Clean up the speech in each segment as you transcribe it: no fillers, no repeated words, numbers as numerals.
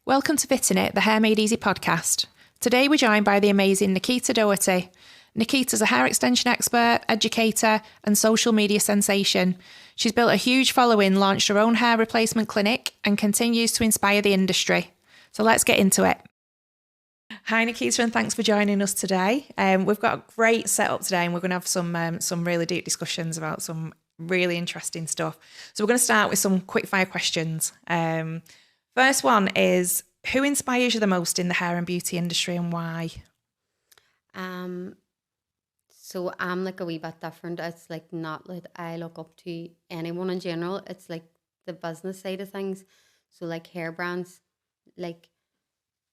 Welcome to Fitting It, the Hair Made Easy podcast. Today we're joined by the amazing Nikita Doherty. Nikita's a hair extension expert, educator, and social media sensation. She's built a huge following, launched her own hair replacement clinic, and continues to inspire the industry. So let's get into it. Hi Nikita, and thanks for joining us today. We've got a great setup today, and we're going to have some really deep discussions about some really interesting stuff. So we're going to start with some quick fire questions. First one is, who inspires you the most in the hair and beauty industry and why? So I'm like a wee bit different. It's like not that I look up to anyone in general. It's like the business side of things. So like hair brands, like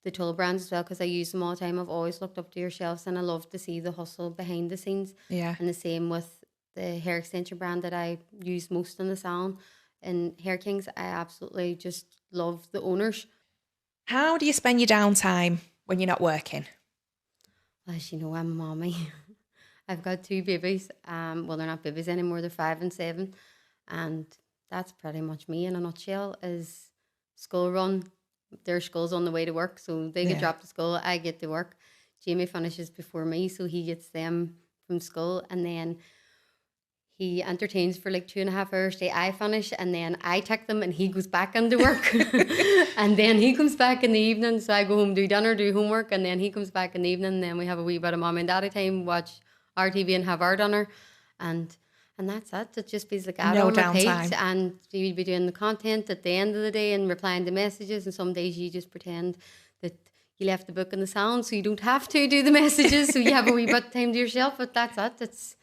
the tool brands as well, because I use them all the time. I've always looked up to your shelves and I love to see the hustle behind the scenes. Yeah. And the same with the hair extension brand that I use most in the salon. And Hair Kings, I absolutely just love the owners. How do you spend your downtime when you're not working? As you know, I'm a mommy. I've got two babies. Well, they're not babies anymore. They're 5 and 7. And that's pretty much me in a nutshell, is school run. Their school's on the way to work, so they get dropped to school. I get to work. Jamie finishes before me, so he gets them from school. And then he entertains for like 2.5 hours. I finish, and then I take them, and he goes back into work. And then he comes back in the evening. So I go home, do dinner, do homework, and then he comes back in the evening. And then we have a wee bit of mum and daddy time, watch our TV and have our dinner. And that's it. It just be like add No on repeat. downtime. And you'll be doing the content at the end of the day and replying to messages. And some days you just pretend that you left the book in the salon, so you don't have to do the messages. So you have a wee bit of time to yourself. But that's it.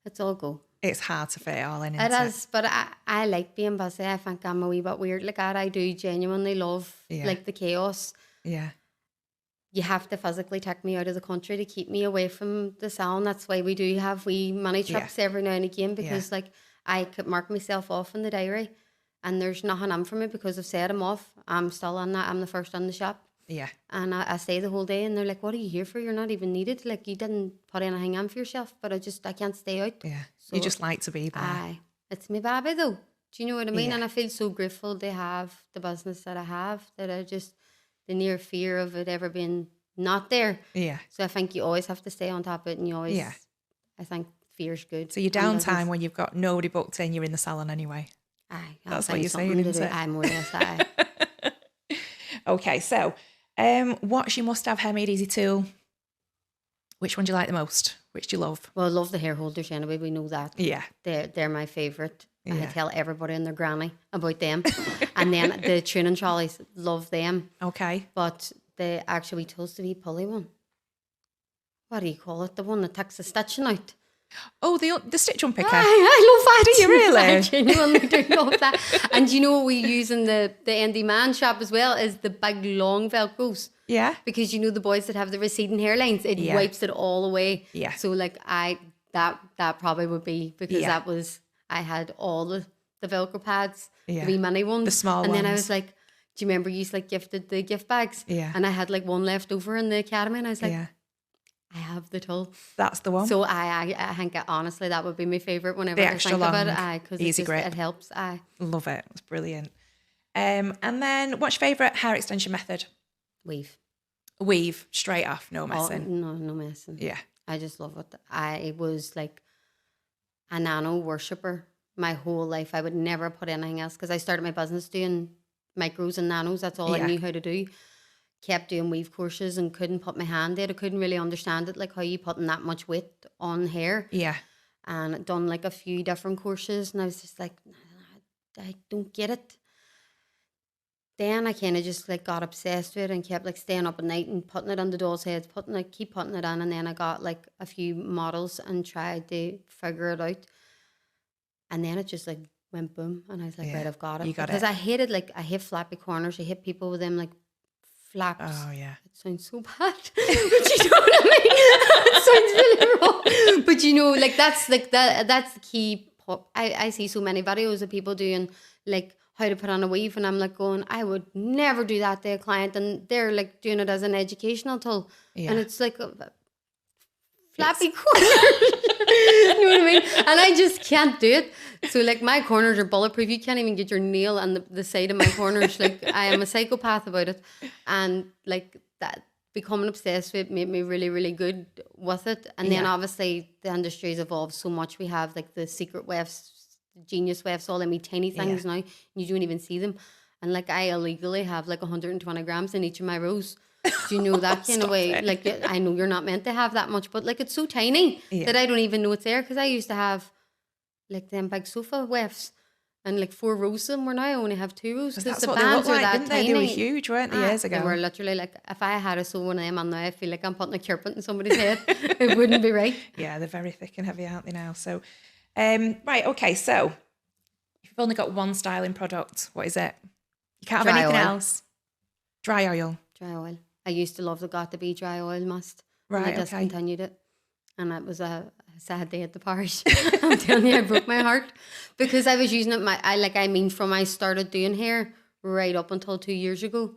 It's all go. It's hard to fit it all in, It isn't is, but I like being busy. I think I'm a wee bit weird like that. I do genuinely love like the chaos. Yeah. You have to physically take me out of the country to keep me away from the salon. That's why we do have wee money trips every now and again, because like I could mark myself off in the diary and there's nothing in for me because I've said I'm off. I'm still on that. I'm the first in the shop. Yeah. And I stay the whole day, and they're like, what are you here for? You're not even needed. Like, you didn't put anything in for yourself, but I can't stay out. Yeah. So You just like to be there. Aye. It's my baby though. Do you know what I mean? Yeah. And I feel so grateful to have the business that I have, that I just, the near fear of it ever being not there. Yeah. So I think you always have to stay on top of it, and you always, I think fear's good. So your downtime when you've got nobody booked in, you're in the salon anyway. Aye. That's what you're saying, isn't it? Aye, more or less, aye. Okay, so what's your must-have hair made easy tool? Which one do you like the most? Which do you love? Well, I love the hair holders anyway. We know that. Yeah. They're my favourite. I Yeah. tell everybody and their granny about them. And then the tuning trolleys, love them. Okay. But the actually tools, the wee pulley one. What do you call it? The one that takes the stitching out. Oh, the stitch unpicker. I love that. Do you really? I genuinely do love that. And you know what we use in the Andy Man shop as well is the big long Velcros. Yeah. Because you know the boys that have the receding hairlines, it wipes it all away. Yeah. So like that probably would be, because that was, I had all the Velcro pads, the wee mini ones. The small and ones. then I was like, do you remember you like gifted the gift bags? Yeah. And I had like one left over in the academy, and I was like, I have the tool. That's the one. So I think honestly that would be my favourite whenever The I extra think long, about it. Because easy grip. It helps. Love it. It's brilliant. And then what's your favourite hair extension method? Weave. Weave, straight off, no messing. No messing. Yeah. I just love it. I was like a nano worshipper my whole life. I would never put anything else, because I started my business doing micros and nanos. That's all I knew how to do. Kept doing weave courses and couldn't put my hand in. I couldn't really understand it, like how you putting that much weight on hair. Yeah. And I'd done like a few different courses, and I was just like, I don't get it. Then I kind of just like got obsessed with it and kept like staying up at night and putting it on the dolls' heads, keep putting it on. And then I got like a few models and tried to figure it out. And then it just like went boom. And I was like, right, I've got it. You got because it. I hate flappy corners. I hate people with them like flaps. Oh, yeah. It sounds so bad. But you know what I mean? It sounds really wrong. But you know, like that's the key. I see so many videos of people doing like how to put on a weave, and I'm like going, I would never do that to a client, and they're like doing it as an educational tool. And it's like flappy corners. You know what I mean? And I just can't do it. So like my corners are bulletproof. You can't even get your nail on the side of my corners. Like I am a psychopath about it. And like that, becoming obsessed with it made me really, really good with it. And then obviously the industry's evolved so much. We have like the secret wefts, genius wefts, all them tiny things now. You don't even see them. And like I illegally have like 120 grams in each of my rows. Do you know that kind of way? It. Like I know you're not meant to have that much, but like it's so tiny that I don't even know it's there. Because I used to have like them big sofa wefts and like 4 rows of them. Where now I only have 2 rows because the bands are that tiny. They were huge, weren't they, years ago? They were literally like, if I had a sew one of them on now, I feel like I'm putting a carpet in somebody's head. It wouldn't be right. Yeah, they're very thick and heavy, aren't they now? So, right, okay. So, if you've only got one styling product, what is it? You can't have anything else. Dry oil. Dry oil. I used to love the Got to Be dry oil mist. Right, and I discontinued it. And it was a sad day at the parish. I'm telling you, I broke my heart. Because I was using it, from I started doing hair right up until 2 years ago,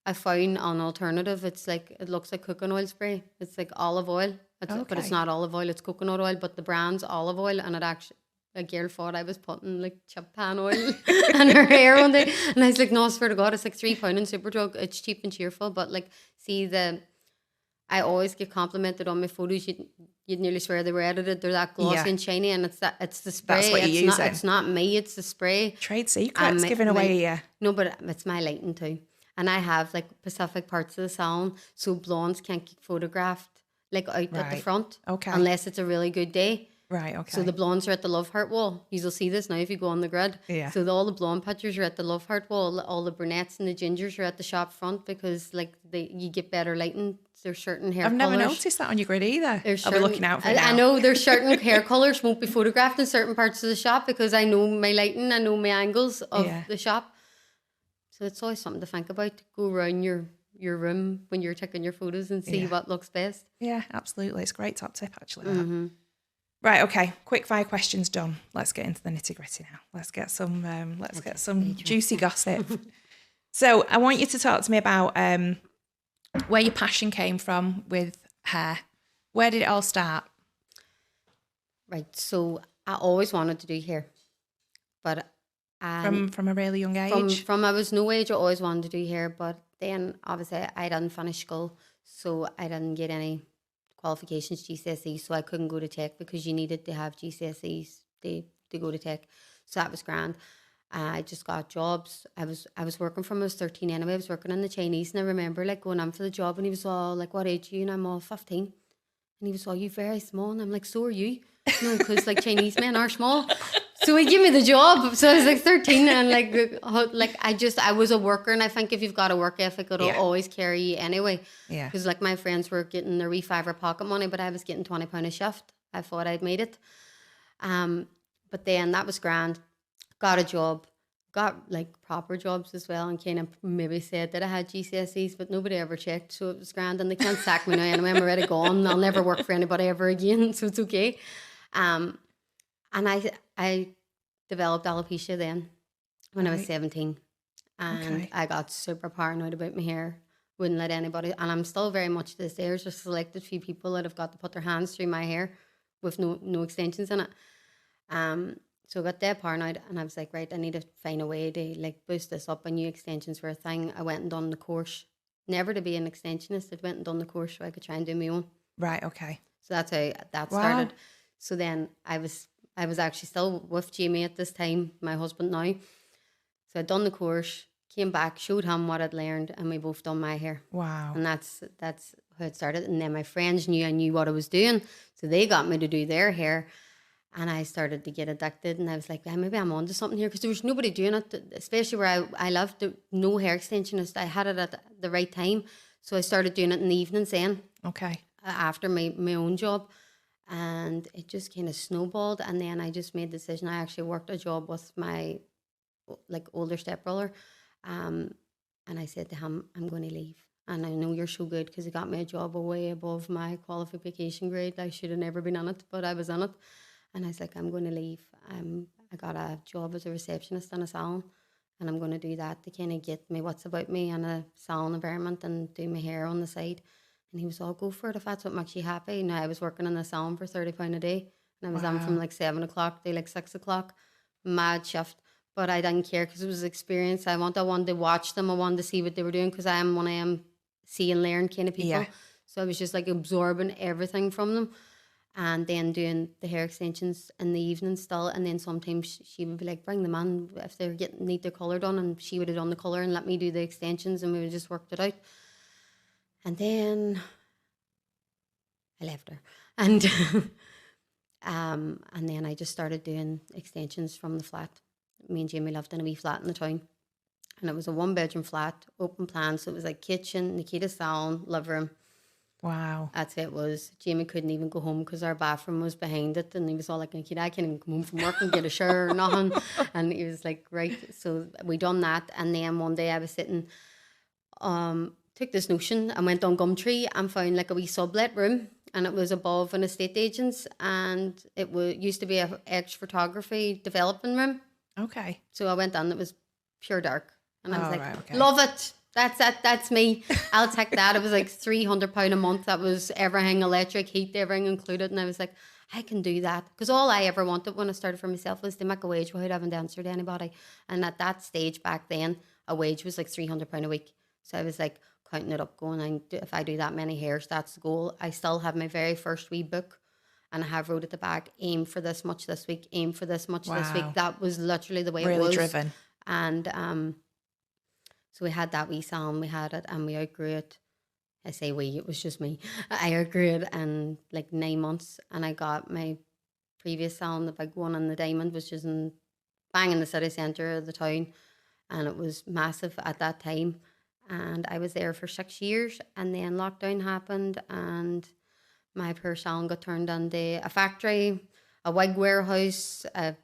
I found an alternative. It's like, it looks like cooking oil spray. It's like olive oil. But it's not olive oil, it's coconut oil, but the brand's olive oil. And it actually, a girl thought I was putting like chip pan oil in her hair one day. And I was like, no, I swear to God, it's like £3 in Superdrug. It's cheap and cheerful. But like, see, I always get complimented on my photos. You'd nearly swear they were edited. They're that glossy and shiny, and it's the spray. That's what you're using. It's not me, it's the spray. Trade secrets given away, yeah. No, but it's my lighting too. And I have like specific parts of the salon, so blondes can't get photographed like out at the front. Okay. Unless it's a really good day. Right, okay. So the blondes are at the love heart wall. You'll see this now if you go on the grid. Yeah. So all the blonde pictures are at the love heart wall. All the brunettes and the gingers are at the shop front because like you get better lighting. There's certain hair colours. I've never noticed that on your grid either. I'll be looking out for it now. I know there's certain hair colours won't be photographed in certain parts of the shop because I know my lighting, I know my angles of the shop. So it's always something to think about. Go around your room when you're taking your photos and see what looks best. Yeah, absolutely. It's a great top tip actually. Mm-hmm. Right, okay. Quick 5 questions done. Let's get into the nitty gritty now. Let's get some juicy gossip. So I want you to talk to me about where your passion came from with hair. Where did it all start? Right, so I always wanted to do hair, but from a really young age. From I was no age, I always wanted to do hair, but then obviously I didn't finish school, so I didn't get any qualifications, GCSEs, so I couldn't go to tech because you needed to have GCSEs to go to tech. So that was grand. I just got jobs. I was working from I was 13 anyway. I was working in the Chinese, and I remember like going in for the job, and he was all like, "What age are you?" And I'm all 15, and he was all, "You very small," and I'm like, "So are you?" No, because like Chinese men are small. So he gave me the job. So I was like 13, and I was a worker, and I think if you've got a work ethic, it'll always carry you anyway. Yeah. Because like my friends were getting their wee £5 pocket money, but I was getting £20 a shift. I thought I'd made it. But then that was grand. Got a job, got like proper jobs as well, and kind of maybe said that I had GCSEs, but nobody ever checked, so it was grand. And they can't sack me now anyway. I'm already gone. I'll never work for anybody ever again, so it's okay. And I developed alopecia then when I was 17, and I got super paranoid about my hair. Wouldn't let anybody, and I'm still very much to this day. There's just selected few people that have got to put their hands through my hair with no extensions in it. So I got dead paranoid, and I was like, right, I need to find a way to like boost this up. I knew extensions were a thing. I went and done the course, never to be an extensionist. I went and done the course so I could try and do my own. Right, okay. So that's how that started. So then I was actually still with Jamie at this time, my husband now. So I'd done the course, came back, showed him what I'd learned, and we both done my hair. Wow. And that's how it started. And then my friends knew I knew what I was doing, so they got me to do their hair. And I started to get addicted, and I was like, maybe I'm onto something here, because there was nobody doing it, especially where I lived. No hair extensionist. I had it at the right time. So I started doing it in the evenings then. Okay. After my own job. And it just kind of snowballed. And then I just made the decision. I actually worked a job with my like older stepbrother. And I said to him, I'm going to leave. And I know you're so good because he got me a job way above my qualification grade. I should have never been in it, but I was in it. And I was like, I'm going to leave. I got a job as a receptionist in a salon, and I'm going to do that to kind of get me what's about me in a salon environment and do my hair on the side. And he was all, go for it if that's what makes you happy. Now, I was working in the salon for £30 a day, and I was on from Wow. like 7 o'clock to like 6 o'clock, mad shift. But I didn't care because it was experience. I wanted to watch them. I wanted to see what they were doing because I am one of them see and learn kind of people. Yeah. So I was just like absorbing everything from them. And then doing the hair extensions in the evening still. And then sometimes she would be like, bring them on if they're need their colour done. And she would have done the colour and let me do the extensions, and we would just worked it out. And then I left her. And and then I just started doing extensions from the flat. Me and Jamie lived in a wee flat in the town. And it was a 1-bedroom flat, open plan. So it was like kitchen, Nikita salon, living room. Wow. That's it was. Jamie couldn't even go home because our bathroom was behind it. And he was all like, Nikita, I can't even come home from work and get a shower or nothing. And he was like, right. So we done that. And then one day I was sitting, took this notion and went on Gumtree and found like a wee sublet room. And it was above an estate agent's. And it used to be a ex-photography developing room. Okay. So I went on, it was pure dark. And I was like, right, okay. love it. That's it. That's me. I'll take that. It was like £300 a month. That was everything, electric, heat, everything included. And I was like, I can do that. Because all I ever wanted when I started for myself was to make a wage without having to answer to anybody. And at that stage back then, a wage was like £300 a week. So I was like counting it up, going, if I do that many hairs, that's the goal. I still have my very first wee book. And I have wrote at the back, aim for this much this week, aim for this much this week. That was literally the way it was. Really driven. And so we had that wee salon, we had it, and we outgrew it. I say we, it was just me. I outgrew it in like 9 months, and I got my previous salon, the big one in the Diamond, which is bang in the city centre of the town, and it was massive at that time. And I was there for 6 years, and then lockdown happened, and my poor salon got turned into a factory, a wig warehouse, a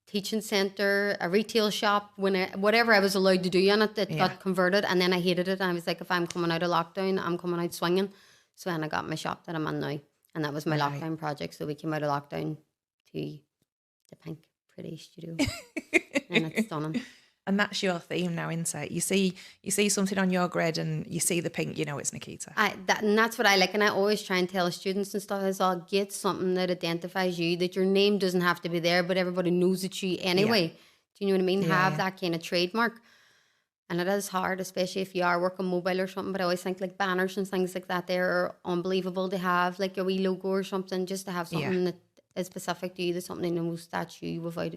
teaching centre, a retail shop. Whatever I was allowed to do in it, got converted. And then I hated it. And I was like, if I'm coming out of lockdown, I'm coming out swinging. So then I got my shop that I'm in now. And that was my lockdown project. So we came out of lockdown to the pink pretty studio. And it's stunning. And that's your theme now, isn't it? You see something on your grid and you see the pink, you know it's Nikita. And that's what I like. And I always try and tell students and stuff is, I'll get something that identifies you, that your name doesn't have to be there, but everybody knows it's you anyway. Do you know what I mean? Have that kind of trademark. And it is hard, especially if you are working mobile or something. But I always think like banners and things like that, they're unbelievable to have, like a wee logo or something, just to have something that is specific to you, that somebody knows that's you without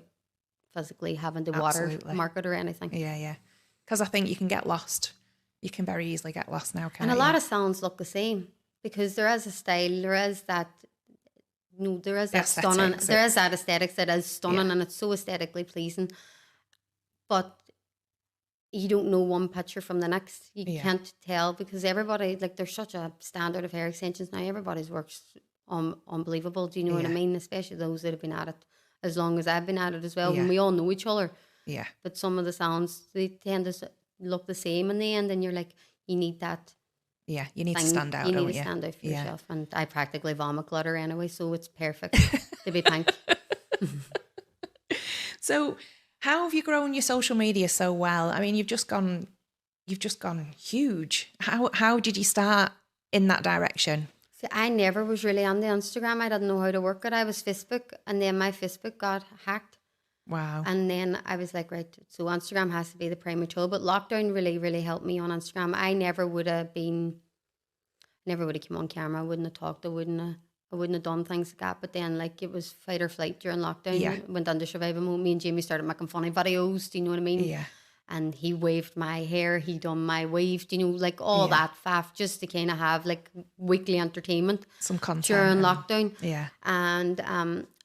physically having to watermark it or anything. Yeah. Because I think you can get lost. You can very easily get lost now, can't you? And a lot of salons look the same because there is a style, there is that stunning, there is that aesthetics that is stunning and it's so aesthetically pleasing. But you don't know one picture from the next. You can't tell because everybody, like there's such a standard of hair extensions now. Everybody's works unbelievable. Do you know what I mean? Especially those that have been at it as long as I've been at it as well. And we all know each other. Yeah. But some of the salons, they tend to look the same in the end. And you're like, you need that. Yeah, you need to stand out. You need to stand out for yourself. And I practically vomit glitter anyway, so it's perfect to be pink. So how have you grown your social media so well? I mean, you've just gone huge. How did you start in that direction? See, I never was really on the Instagram. I didn't know how to work it. I was Facebook, and then my Facebook got hacked. Wow. And then I was like, right, so Instagram has to be the primary tool. But lockdown really, really helped me on Instagram. I never would have come on camera. I wouldn't have talked. I wouldn't have done things like that. But then, like, it was fight or flight during lockdown. Yeah. Went under survival mode. Me and Jamie started making funny videos. Do you know what I mean? Yeah. And he waved my hair. He done my wave. Do you know, like all that faff, just to kind of have like weekly entertainment. Some content during lockdown. Yeah. And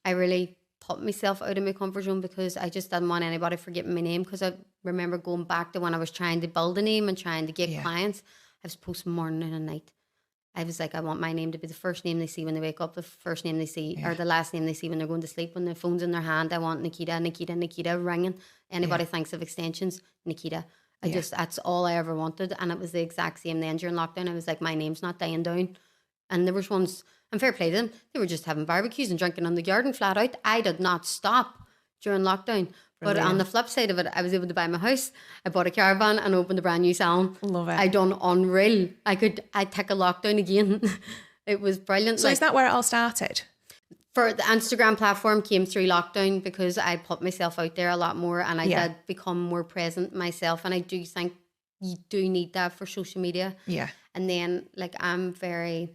I really put myself out of my comfort zone because I just didn't want anybody forgetting my name. Because I remember going back to when I was trying to build a name and trying to get clients. I was posting morning and night. I was like, I want my name to be the first name they see when they wake up, the first name they see, or the last name they see when they're going to sleep. When their phone's in their hand, I want Nikita, Nikita, Nikita ringing. Anybody thinks of extensions, Nikita. That's all I ever wanted. And it was the exact same then during lockdown. I was like, my name's not dying down. And there was ones, and fair play to them, they were just having barbecues and drinking on the garden flat out. I did not stop during lockdown. But on the flip side of it, I was able to buy my house. I bought a caravan and opened a brand new salon. Love it. I done unreal. I'd take a lockdown again. It was brilliant. So is that where it all started? For the Instagram platform came through lockdown because I put myself out there a lot more and I did become more present myself. And I do think you do need that for social media. Yeah. And then like I'm very...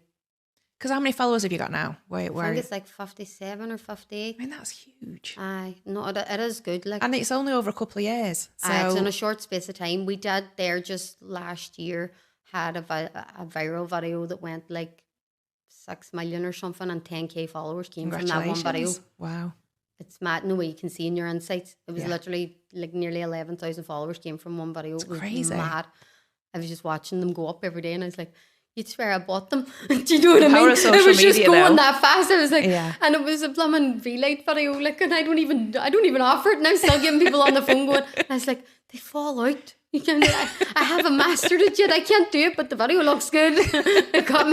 Because how many followers have you got now? I think it's like 57 or 58. I mean, that's huge. No, it is good. Like, and it's only over a couple of years. So it's in a short space of time. We did there just last year, had a viral video that went like 6 million or something, and 10k followers came from that one video. Wow. It's mad. No way you can see in your insights. It was literally like nearly 11,000 followers came from one video. It was crazy. Mad. I was just watching them go up every day and I was like, you'd swear I bought them. Do you know what I mean? It was just going that fast. I was like, and it was a blooming V-Light video, like, and I don't even offer it, and I'm still getting people on the phone going. And I was like, they fall out. You can't. I haven't mastered it yet. I can't do it, but the video looks good. It got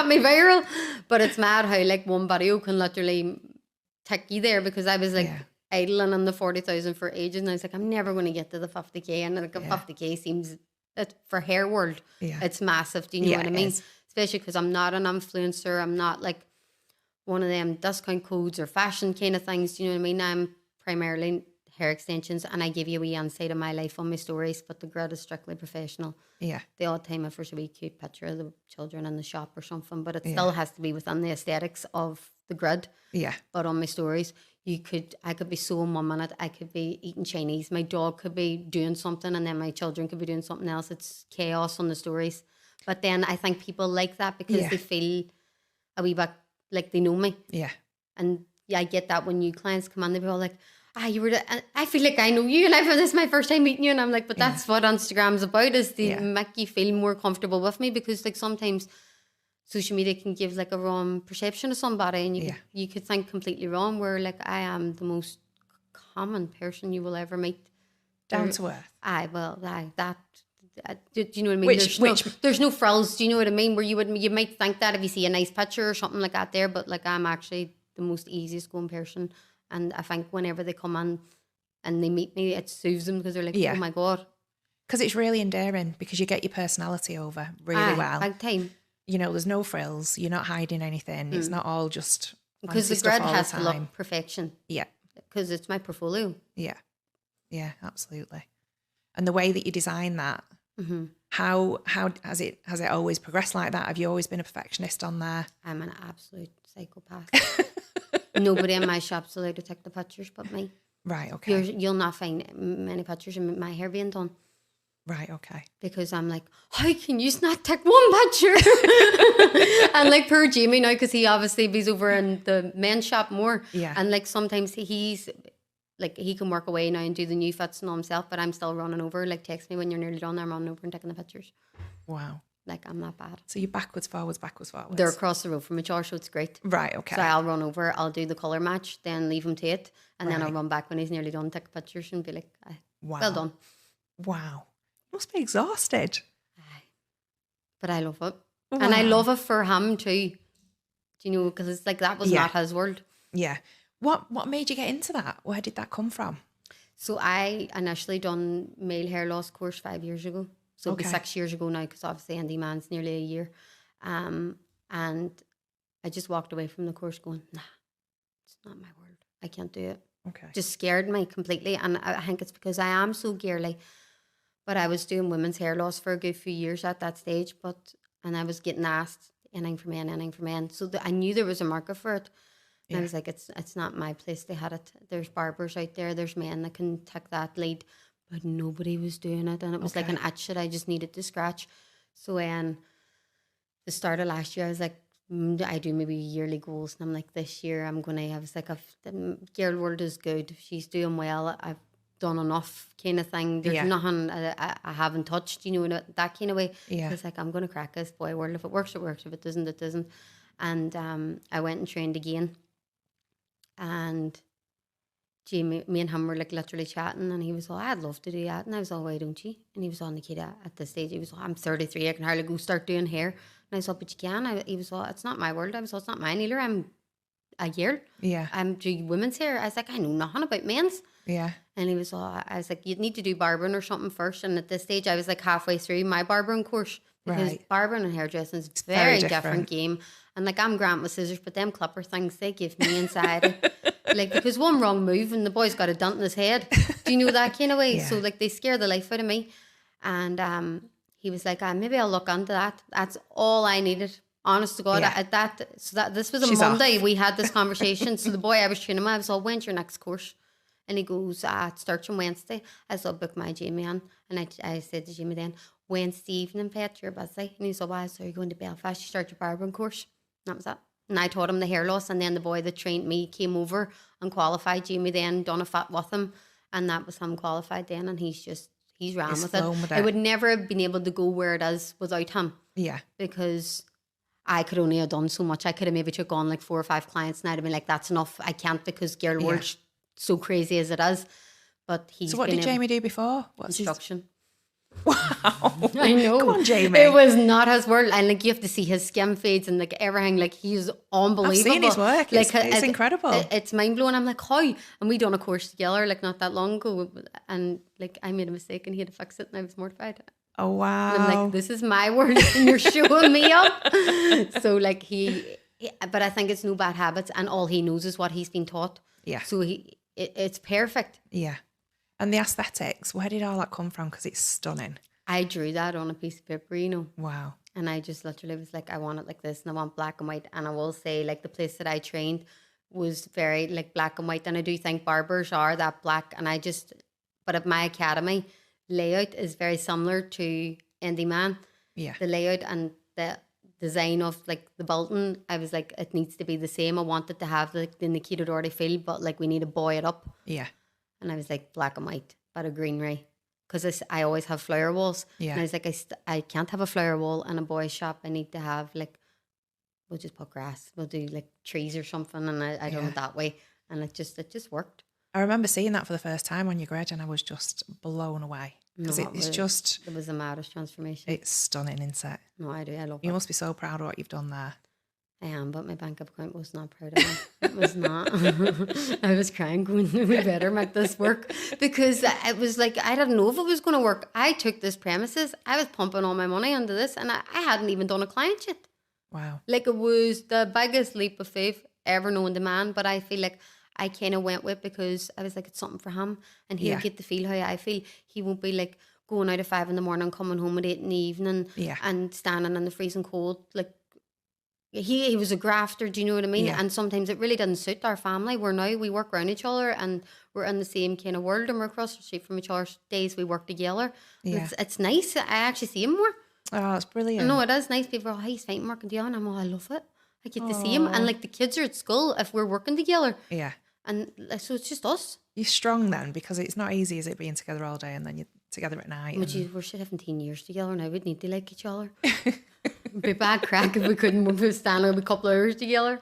me viral. But it's mad how like one video can literally take you there, because I was like idling on the 40,000 for ages, and I was like, I'm never going to get to the 50k, and like 50k seems. For hair world, it's massive. Do you know what I mean? Especially because I'm not an influencer. I'm not like one of them discount codes or fashion kind of things. Do you know what I mean? I'm primarily hair extensions, and I give you a wee insight of my life on my stories, but the grid is strictly professional. Yeah. The odd time if there's a wee cute picture of the children in the shop or something, but it still has to be within the aesthetics of the grid. Yeah. But on my stories, I could be so in 1 minute, I could be eating Chinese, my dog could be doing something, and then my children could be doing something else. It's chaos on the stories. But then I think people like that because they feel a wee bit like they know me. Yeah. And I get that when new clients come on, they're all like, I feel like I know you, and this is my first time meeting you, and I'm like, but that's what Instagram's about, is to make you feel more comfortable with me, because like sometimes social media can give like a wrong perception of somebody, and you could think completely wrong, where like I am the most common person you will ever meet. Down to earth. Do you know what I mean? There's no frills. Do you know what I mean? Where you might think that if you see a nice picture or something like that there, but like I'm actually the most easiest going person. And I think whenever they come in and they meet me, it soothes them, because they're like, oh my God. Because it's really endearing, because you get your personality over really well. Big time. You know, there's no frills. You're not hiding anything. It's not all just... Because the grid has to look perfection. Yeah. Because it's my portfolio. Yeah. Yeah, absolutely. And the way that you design that, how has it always progressed like that? Have you always been a perfectionist on there? I'm an absolute psychopath. Nobody in my shop's allowed to take the pictures but me. Right, okay. You'll not find many pictures of my hair being done. Right, okay. Because I'm like, how can you not take one picture? And like poor Jamie now, because he obviously be over in the men's shop more. Yeah. And like sometimes he's like, he can work away now and do the new fits and all himself, but I'm still running over. Like, text me when you're nearly done. I'm running over and taking the pictures. Wow. Like, I'm not bad. So you're backwards, forwards. They're across the road from each other, so it's great. Right, okay. So I'll run over, I'll do the colour match, then leave him to it, and then I'll run back when he's nearly done, take pictures and be like, well done. Wow. You must be exhausted. But I love it. Wow. And I love it for him too. Do you know, because it's like, that was not his world. Yeah. What made you get into that? Where did that come from? So I initially done male hair loss course 5 years ago. So it'll be 6 years ago now, because obviously Andy Mann's nearly a year. And I just walked away from the course going, nah, it's not my world. I can't do it. Okay. Just scared me completely. And I think it's because I am so girly. But I was doing women's hair loss for a good few years at that stage. And I was getting asked anything for men. So I knew there was a market for it. And I was like, it's not my place. They had it. There's barbers out there. There's men that can take that lead. But nobody was doing it. And it was like an itch that I just needed to scratch. So when the start of last year, I was like, I do maybe yearly goals. And I'm like, this year I'm going to, I was like, the girl world is good. She's doing well. I've done enough kind of thing. There's nothing I haven't touched, you know, that kind of way. Yeah. It's like, I'm going to crack this boy world. If it works, it works. If it doesn't, it doesn't. And I went and trained again. And Jamie, me and him were like literally chatting, and he was all, I'd love to do that. And I was all, why don't you? And he was all, Nikita, at this stage, he was all, I'm 33, I can hardly go start doing hair. And I was all, but you can. He was all, it's not my world. I was all, it's not mine either. I'm a girl. Yeah. I'm doing women's hair. I was like, I know nothing about men's. Yeah. And he was all, I was like, you'd need to do barbering or something first. And at this stage, I was like halfway through my barbering course, because Right. barbering and hairdressing is very very different different. game. And like, I'm grand with scissors, but them clipper things, they give me anxiety. Like, because one wrong move and the boy's got a dent in his head. Do you know that kind of way? Yeah. So like, they scare the life out of me. And he was like, maybe I'll look into that. That's all I needed. Honest to God, Yeah. this was a She's Monday. off. We had this conversation. So the boy I was training with, I was all, when's your next course? And he goes, it starts on Wednesday. I said, book my Jamie on. And I said to Jamie then, Wednesday evening, pet, you're busy. And he said, why? So you're going to Belfast, you start your barbering course. And that was it. And I taught him the hair loss. And then the boy that trained me came over and qualified. Jamie then done a fit with him. And that was him qualified then. And he's ran He's with it. flown with I it. would never have been able to go where it is without him, Yeah. because I could only have done so much. I could have maybe took on like 4 or 5 clients and I'd have been like, that's enough. I can't, because girl world's so crazy as it is. But he's So what did Jamie do before? What's construction. Wow. I know. Come on, Jamie. It was not his world. And like, you have to see his skin fades and like everything. Like, he's unbelievable. I've seen his work. It's Like, incredible. It's mind blowing. I'm like, how? And we done a course together like not that long ago. And like, I made a mistake and he had to fix it and I was mortified. Oh, wow. And I'm like, this is my world and you're showing me up. So like but I think it's no bad habits, and all he knows is what he's been taught. Yeah. So it's perfect. Yeah. And the aesthetics, where did all that come from? Because it's stunning. I drew that on a piece of paper, you know. Wow. And I just literally was like, I want it like this and I want black and white. And I will say, like, the place that I trained was very like black and white. And I do think barbers are that black. And but at my academy, layout is very similar to Indie Man. Yeah. The layout and the design of like the building, I was like, it needs to be the same. I wanted to have like the Nikita Doherty feel, but like we need to buoy it up. Yeah. And I was like, black and white, but a greenery. Because I always have flower walls. Yeah. And I was like, I can't have a flower wall in a boy's shop. I need to have like, we'll just put grass. We'll do like trees or something. And I done it that way. And it just worked. I remember seeing that for the first time on your grid and I was just blown away. Because It was the maddest transformation. It's stunning, isn't it? No, I do. I love it. You must be so proud of what you've done there. I am, but my bank account was not proud of me. It was not. I was crying going, we better make this work. Because it was like, I didn't know if it was going to work. I took this premises. I was pumping all my money into this and I hadn't even done a client yet. Wow. Like, it was the biggest leap of faith ever known to man. But I feel like I kind of went with, because I was like, it's something for him. And he'll get to feel how I feel. He won't be like going out at 5 a.m, coming home at 8 p.m. and standing in the freezing cold. Like, he was a grafter, do you know what I mean? Yeah. And sometimes it really didn't suit our family. We work around each other and we're in the same kind of world and we're across the street from each other. Days we work together. Yeah. It's nice. I actually see him more. Oh, it's brilliant. No, it is nice. People are, oh, he's fighting working together. And I'm all, I love it. I get to see him. And like, the kids are at school if we're working together. Yeah. And so it's just us. You're strong then, because it's not easy, is it, being together all day and then you're together at night? We're 17 years together now. We'd need to like each other. It'd be bad crack if we couldn't move stand a couple of hours together.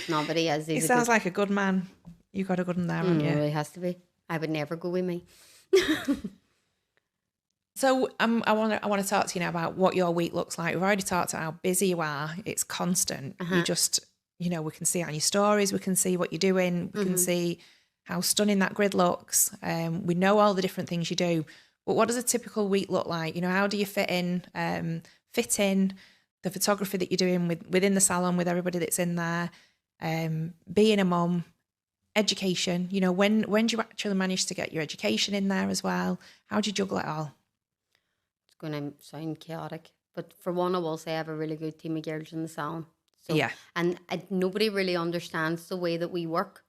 No, but he is. He sounds like a good man. You got a good one there, haven't you? He has to be. I would never go with me. So I want to talk to you now about what your week looks like. We've already talked about how busy you are. It's constant. You just, we can see it on your stories. We can see what you're doing. We can see how stunning that grid looks. We know all the different things you do. But what does a typical week look like? How do you fit in the photography that you're doing within the salon with everybody that's in there, being a mum, education? When do you actually manage to get your education in there as well? How do you juggle it all? It's going to sound chaotic, but for one, I will say I have a really good team of girls in the salon. So, yeah. And nobody really understands the way that we work.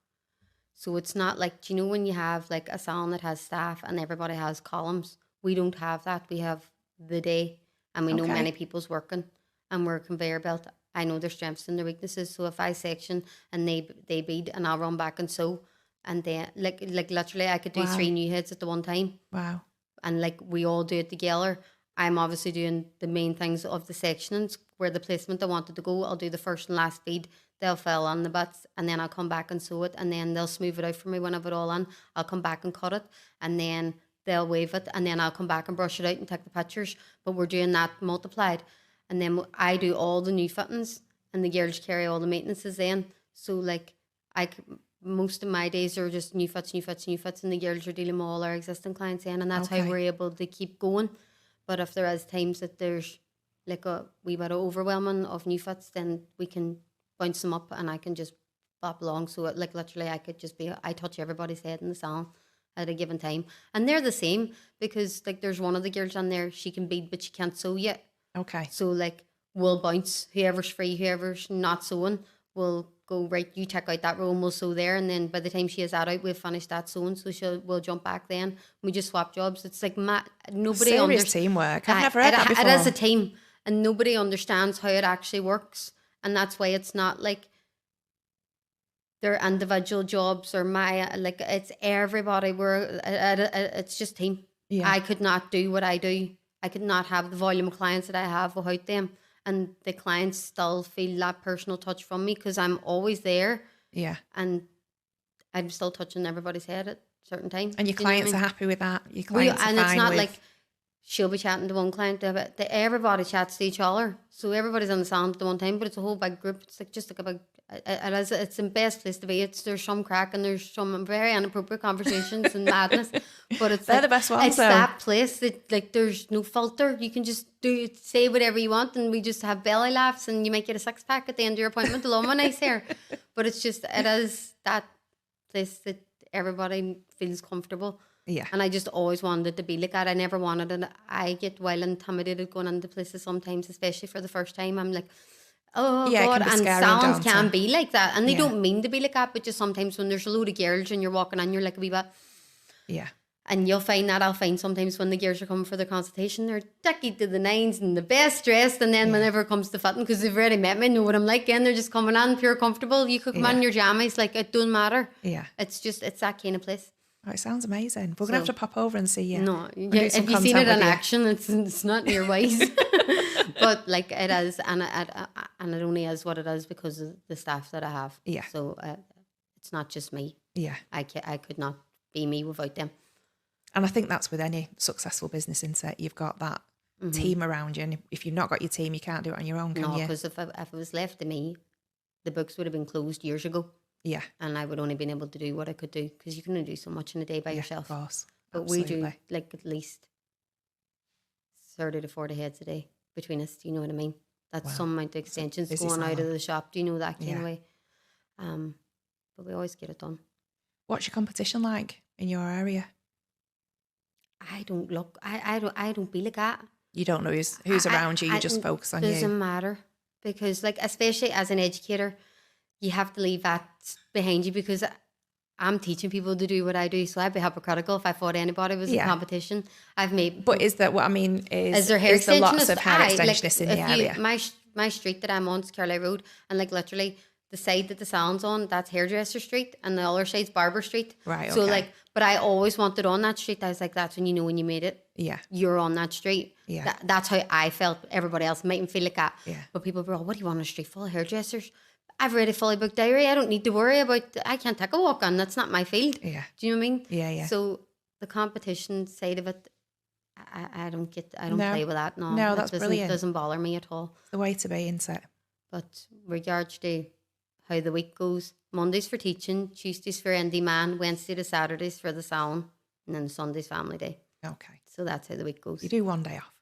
So it's not like, do you know when you have like a salon that has staff and everybody has columns? We don't have that. We have the day, and we know many people's working, and we're a conveyor belt. I know their strengths and their weaknesses. So if I section and they bead, and I'll run back and sew, and then like literally I could do 3 new heads at the one time. Wow. And like we all do it together. I'm obviously doing the main things of the sectionings, where the placement I wanted to go, I'll do the first and last bead. They'll fill on the butts, and then I'll come back and sew it, and then they'll smooth it out for me when I've it all on. I'll come back and cut it, and then they'll wave it, and then I'll come back and brush it out and take the pictures. But we're doing that multiplied. And then I do all the new fittings, and the girls carry all the maintenances in. So like most of my days are just new fits, and the girls are dealing with all our existing clients in, and that's how Okay. we're able to keep going. But if there is times that there's like a wee bit of overwhelming of new fits, then we can bounce them up, and I can just bop along. So like literally, I could just I touch everybody's head in the salon at a given time, and they're the same, because like there's one of the girls on there, she can bead but she can't sew yet. Okay. So like we'll bounce, whoever's free, whoever's not sewing, we'll go, right, you check out that row and we'll sew there, and then by the time she has that out, we've finished that sewing, so we'll jump back then. We just swap jobs. It's like nobody Serious teamwork. I've never heard that before. It is a team, and nobody understands how it actually works, and that's why it's not like their individual jobs or my, like, it's everybody. It's just team. Yeah. I could not do what I do. I could not have the volume of clients that I have without them. And the clients still feel that personal touch from me, because I'm always there. Yeah. And I'm still touching everybody's head at certain times. And your clients are happy with that? Your clients are and fine it's not with... like she'll be chatting to one client, everybody chats to each other. So everybody's on the salon at the one time, but it's a whole big group. It's like just like a big... It's the best place to be. There's some crack and there's some very inappropriate conversations and madness, but they're the best ones. It's that place that like there's no filter. You can just say whatever you want, and we just have belly laughs, and you might get a 6-pack at the end of your appointment. A lot of nice hair, but it is that place that everybody feels comfortable. Yeah. And I just always wanted to be like that. I never wanted it. I get well intimidated going into places sometimes, especially for the first time. I'm like, oh yeah, God, and salons can be like that, and they don't mean to be like that, but just sometimes when there's a load of girls and you're walking in, you're like a wee bit, and you'll find that I'll find sometimes when the girls are coming for their consultation, they're dicky to the nines and the best dressed, and then whenever it comes to fitting, because they've already met me, know what I'm like, and they're just coming on pure comfortable. You could come on in your jammies, like it don't matter. It's that kind of place. Oh, it sounds amazing. We're gonna have to pop over and see you. No, if you've seen it in action, it's not near wise. But like it is, and it only is what it is because of the staff that I have. Yeah. So it's not just me. Yeah. I could not be me without them. And I think that's with any successful business, isn't it? You've got that team around you, and if you've not got your team, you can't do it on your own, can you? No, because if it was left to me, the books would have been closed years ago. Yeah. And I would only been able to do what I could do, because you can only do so much in a day by yourself. Of course. But Absolutely. we do like at least 30 to 40 heads a day between us. Do you know what I mean? That's some amount of extensions going out of the shop. Do you know that kind of way? But we always get it done. What's your competition like in your area? I don't look. I don't be like that. You don't know who's around you. You just focus on you. It doesn't matter, because like especially as an educator, you have to leave that behind you, because I'm teaching people to do what I do. So I'd be hypocritical if I thought anybody was in competition. But is that what I mean? Is there hair extensionists? Lots of hair extensionists in the area? My street that I'm on is Carlisle Road, and like literally the side that the salon's on, that's Hairdresser Street, and the other side's Barber Street. Right. So okay. like, but I always wanted on that street. I was like, that's when you know when you made it. Yeah. You're on that street. Yeah. That's how I felt. Everybody else mightn't feel like that. Yeah. But people were, what do you want, a street full of hairdressers? I've already fully booked diary. I don't need to worry about, I can't take a walk on. That's not my field. Yeah. Do you know what I mean? Yeah, yeah. So the competition side of it, I don't play with that. No, that's brilliant. It doesn't bother me at all. It's the way to be, isn't it? But regards to how the week goes, Mondays for teaching, Tuesdays for indie man, Wednesday to Saturdays for the salon, and then Sunday's family day. Okay. So that's how the week goes. You do one day off.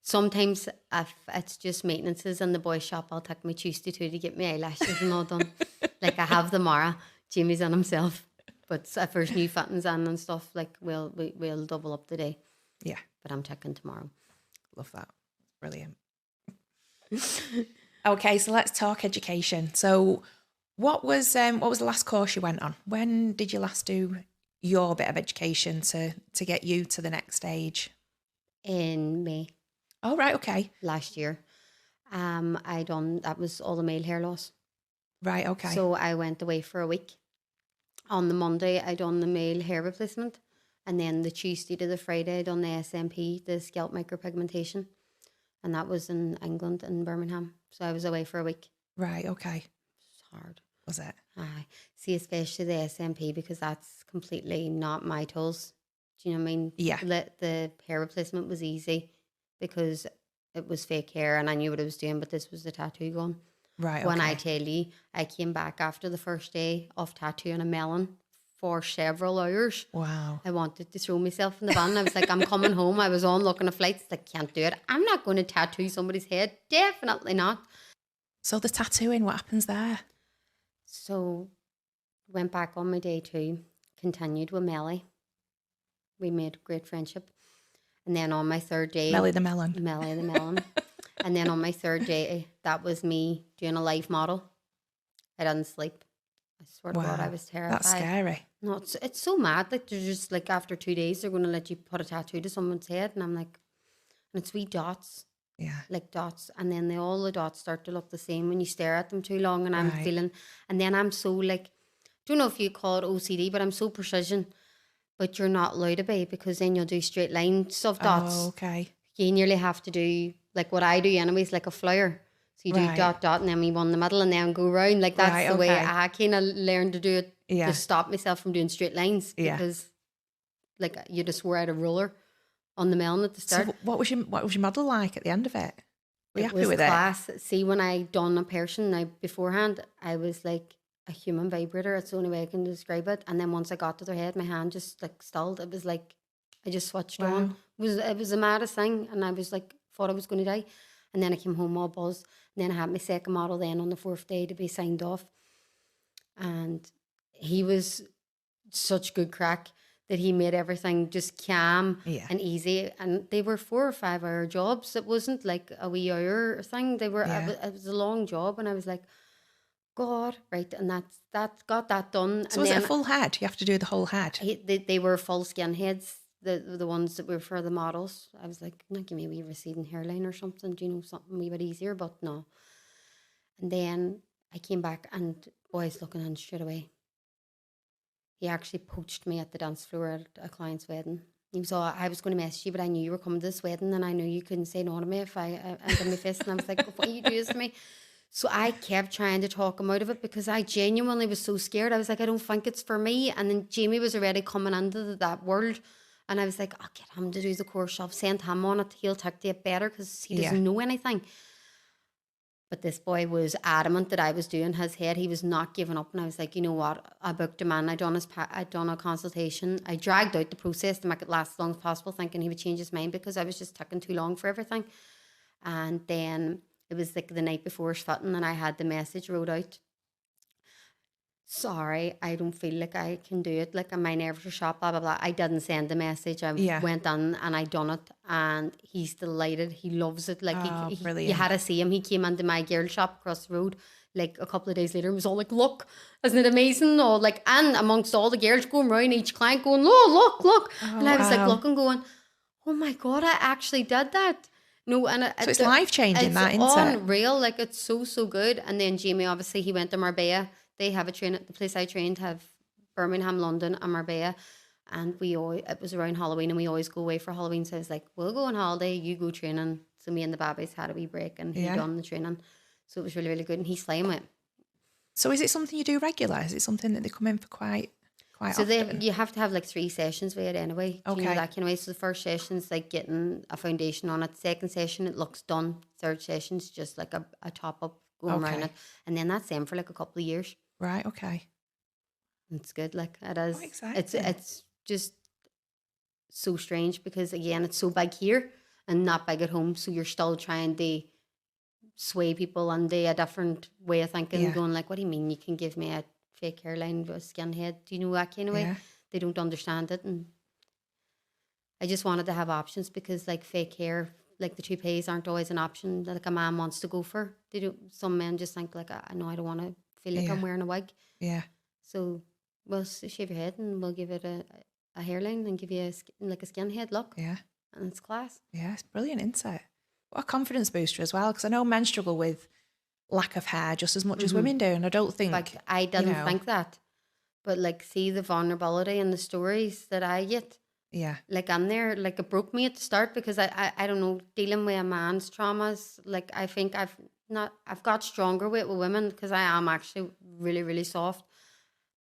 Sometimes if it's just maintenances in the boys' shop, I'll take my Tuesday too to get my eyelashes and all done. Like I have the Mara, Jamie's on himself. But if there's new fittings on and stuff, like we'll double up the day. Yeah. But I'm checking tomorrow. Love that. Brilliant. Okay, so let's talk education. So what was the last course you went on? When did you last do your bit of education to get you to the next stage? In May. Oh, right, okay. Last year. That was all the male hair loss. Right, okay. So I went away for a week. On the Monday, I done the male hair replacement. And then the Tuesday to the Friday, I done the SMP, the scalp micropigmentation. And that was in England, in Birmingham. So I was away for a week. Right, okay. It's hard. Was it? Aye. See, especially the SMP, because that's completely not my tools. Do you know what I mean? Yeah. The hair replacement was easy because it was fake hair and I knew what I was doing, but this was the tattoo gun. Right, When I okay. tell you, I came back after the first day of tattooing a melon for several hours. Wow. I wanted to throw myself in the van. I was like, I'm coming home. I was on looking at flights. I can't do it. I'm not going to tattoo somebody's head. Definitely not. So the tattooing, what happens there? So went back on my day 2, continued with Melly. We made great friendship. And then on my third day, Melly the melon. Melly the melon. And then on my third day, that was me doing a live model. I didn't sleep. I swear to God, I Wow. was terrified. That's scary. No, it's so mad. Like, they're just like, after 2 days, they're going to let you put a tattoo to someone's head. And I'm like, and it's wee dots, Yeah. like dots. And then all the dots start to look the same when you stare at them too long. And I'm Right. feeling, and then I'm so like, don't know if you call it OCD, but I'm so precision. But you're not allowed to be, because then you'll do straight lines of dots. Oh, okay. You nearly have to do like what I do anyways, like a flower. So you do Right. dot, dot, and then we one in the middle and then go round. Like, that's Right, the way okay. I kind of learned to do it, Yeah. to stop myself from doing straight lines. Yeah. Because like, you just wore out a ruler on the melon at the start. So what was your model like at the end of it? Were you It happy was with class. See, when I done a person now beforehand, I was like a human vibrator. It's the only way I can describe it. And then once I got to their head, my hand just like stalled. It was like I just switched Wow. on. It was the maddest thing, and I was like, thought I was going to die. And then I came home all buzzed. And then I had my second model then on the 4th day to be signed off, and he was such good crack that he made everything just calm Yeah. and easy. And they were 4 or 5 hour jobs. It wasn't like a wee hour thing. They were. Yeah. It was a long job, and I was like, God, right. And that got that done. So and was it then a full head? You have to do the whole head? they were full skin heads. The ones that were for the models. I was like, no, give me a wee receding hairline or something. Do you know, something a wee bit easier? But no. And then I came back, and boys looking in straight away. He actually poached me at the dance floor at a client's wedding. He was all, I was going to message you, but I knew you were coming to this wedding, and I knew you couldn't say no to me if I did my fist. And I was like, what are you doing to me? So I kept trying to talk him out of it, because I genuinely was so scared. I was like, I don't think it's for me. And then Jamie was already coming into that world. And I was like, I'll get him to do the course. I'll send him on it. He'll take to it better, because he doesn't know anything. But this boy was adamant that I was doing his head. He was not giving up. And I was like, you know what? I booked him in. I'd done a consultation. I dragged out the process to make it last as long as possible, thinking he would change his mind, because I was just taking too long for everything. And then it was like the night before his fitting, and I had the message wrote out. Sorry, I don't feel like I can do it. Like, my nerves are shot, blah, blah, blah. I didn't send the message. I went on and I done it, and he's delighted. He loves it. Like, brilliant. you had to see him. He came into my girl shop across the road like a couple of days later and was all like, look, isn't it amazing? Or like, and amongst all the girls going around, each client going, look. Oh, and I was like wow. looking, going, oh my God, I actually did that. No, and So it's life-changing, that, isn't it? It's unreal. Like, it's so good. And then Jamie, obviously, he went to Marbella. They have a train at the place I trained, have Birmingham, London, and Marbella. And it was around Halloween, and we always go away for Halloween. So I was like, we'll go on holiday, you go training. So me and the babbies had a wee break, and he done the training. So it was really, really good. And he's flying with it. So is it something you do regular? Is it something that they come in for quite So often? you have to have like 3 sessions with it anyway. Do you know Okay. that kind of way? So the first session's like getting a foundation on it. Second session, it looks done. Third session's just like a top up going around it. And then that's them for like a couple of years. Right, okay. It's good. Like, it is. exciting. It's just so strange, because again, it's so big here and not big at home. So you're still trying to sway people under a different way of thinking, going like, what do you mean you can give me a fake hairline with a skin head? Do you know that kind of way? Yeah. They don't understand it. And I just wanted to have options, because like fake hair, like the toupees aren't always an option that like a man wants to go for. They do. Some men just think like, I know I don't want to feel like I'm wearing a wig. Yeah. So we'll shave your head and we'll give it a hairline and give you like a skin head look. Yeah. And it's class. Yeah, it's brilliant, isn't it? What a confidence booster as well, because I know men struggle with lack of hair just as much as women do, and I don't think... Like, I didn't think that. But like, see the vulnerability and the stories that I get. Yeah. Like, I'm there, like, it broke me at the start, because I don't know, dealing with a man's traumas, like, I think I've got stronger with women, because I am actually really, really soft.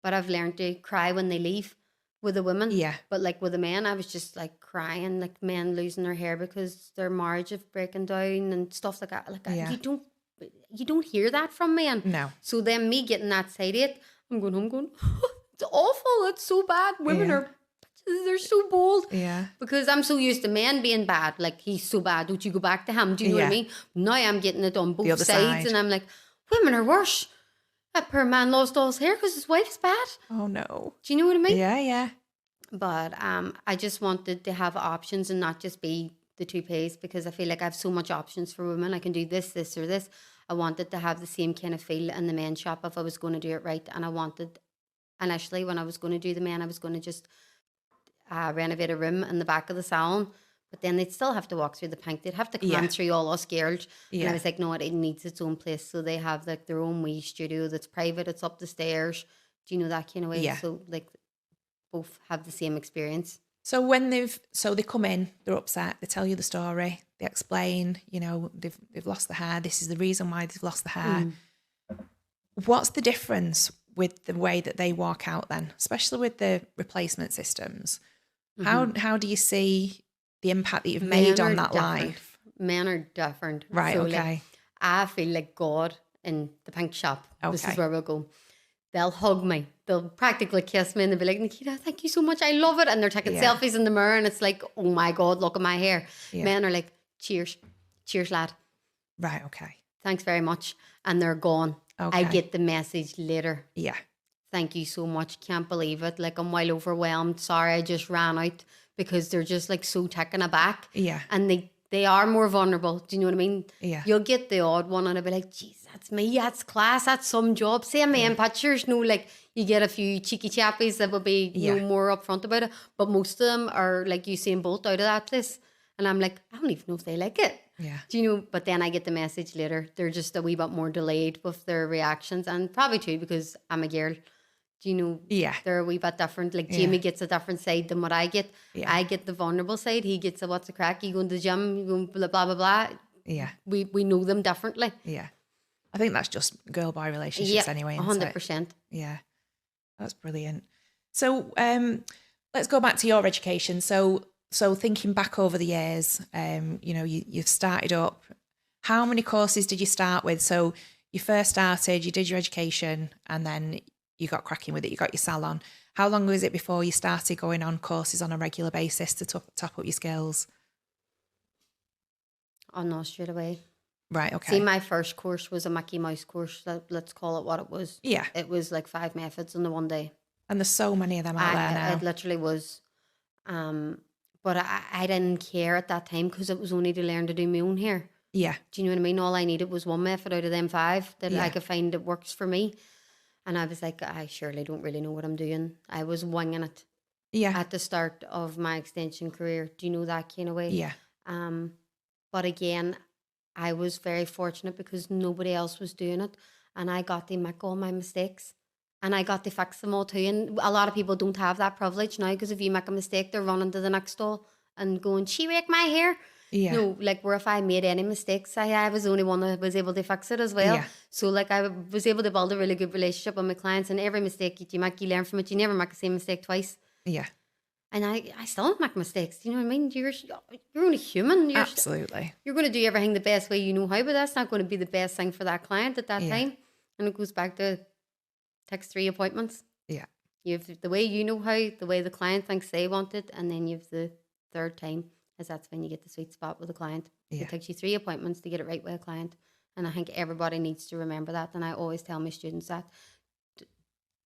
But I've learned to cry when they leave with the women. Yeah. But like with the men, I was just like crying, like men losing their hair because their marriage is breaking down and stuff like that. Like, you don't you don't hear that from men. No. So then me getting that side it, I'm going home going, it's awful. It's so bad. Women are, they're so bold. Yeah. Because I'm so used to men being bad. Like, he's so bad. Don't you go back to him? Do you know what I mean? Now I'm getting it on both sides. side. And I'm like, women are worse. That poor man lost all his hair because his wife's bad. Oh, no. Do you know what I mean? Yeah, yeah. But I just wanted to have options and not just be the toupees, because I feel like I have so much options for women. I can do this, this, or this. I wanted to have the same kind of feel in the men's shop if I was going to do it right. And I wanted, initially, when I was going to do the men, I was going to just renovate a room in the back of the salon. But then they'd still have to walk through the pink. They'd have to come through all us girls. And I was like, no, it needs its own place. So they have like their own wee studio that's private. It's up the stairs. Do you know, that kind of way? Yeah. So like both have the same experience. So when they come in, they're upset, they tell you the story, they explain, you know, they've lost the hair, this is the reason why they've lost the hair. What's the difference with the way that they walk out then, especially with the replacement systems? How do you see the impact that you've made on that life? Men are different. Right, so, okay. Like, I feel like God in the pink shop. Okay. This is where we'll go. They'll hug me. They'll practically kiss me and they'll be like, Nikita, thank you so much. I love it. And they're taking selfies in the mirror and it's like, oh my God, look at my hair. Yeah. Men are like, cheers. Cheers, lad. Right, okay. Thanks very much. And they're gone. Okay. I get the message later. Yeah. Thank you so much. Can't believe it. Like, I'm well overwhelmed. Sorry, I just ran out, because they're just like so taken aback. Yeah. And they are more vulnerable. Do you know what I mean? Yeah. You'll get the odd one and I'll be like, geez, that's me. That's class. That's some job. Same man pictures. No, like, you get a few cheeky chappies that will be no more upfront about it. But most of them are like Usain Bolt out of that place. And I'm like, I don't even know if they like it. Yeah. Do you know? But then I get the message later. They're just a wee bit more delayed with their reactions. And probably too, because I'm a girl. Do you know? Yeah. They're a wee bit different. Like, Jamie gets a different side than what I get. Yeah. I get the vulnerable side. He gets a what's the crack? You going to the gym? You going blah, blah, blah, blah. Yeah. We know them differently. Yeah. I think that's just girl-boy relationships anyway. 100%. Yeah. That's brilliant. So let's go back to your education. So thinking back over the years, you know, you've started up. How many courses did you start with? So you first started, you did your education, and then you got cracking with it. You got your salon. How long was it before you started going on courses on a regular basis to top up your skills? Oh, no, straight away. Right, okay. See, my first course was a Mickey Mouse course. Let's call it what it was. Yeah. It was like 5 methods in the one day. And there's so many of them out there now. It literally was. But I didn't care at that time because it was only to learn to do my own hair. Yeah. Do you know what I mean? All I needed was one method out of them 5 that I could find that works for me. And I was like, I surely don't really know what I'm doing. I was winging it at the start of my extension career. Do you know, that kind of way? Yeah. But again, I was very fortunate because nobody else was doing it. And I got to make all my mistakes. And I got to fix them all too. And a lot of people don't have that privilege now, because if you make a mistake, they're running to the next stall and going, she raked my hair. Yeah. No, like, where if I made any mistakes, I was the only one that was able to fix it as well. Yeah. So like, I was able to build a really good relationship with my clients, and every mistake you make, you learn from it. You never make the same mistake twice. Yeah. And I still make mistakes. Do you know what I mean? You're only human. Absolutely. You're going to do everything the best way you know how, but that's not going to be the best thing for that client at that time. And it goes back to takes 3 appointments. Yeah. You have the way you know how, the way the client thinks they want it, and then you have the third time, as that's when you get the sweet spot with the client. Yeah. It takes you 3 appointments to get it right with a client. And I think everybody needs to remember that. And I always tell my students that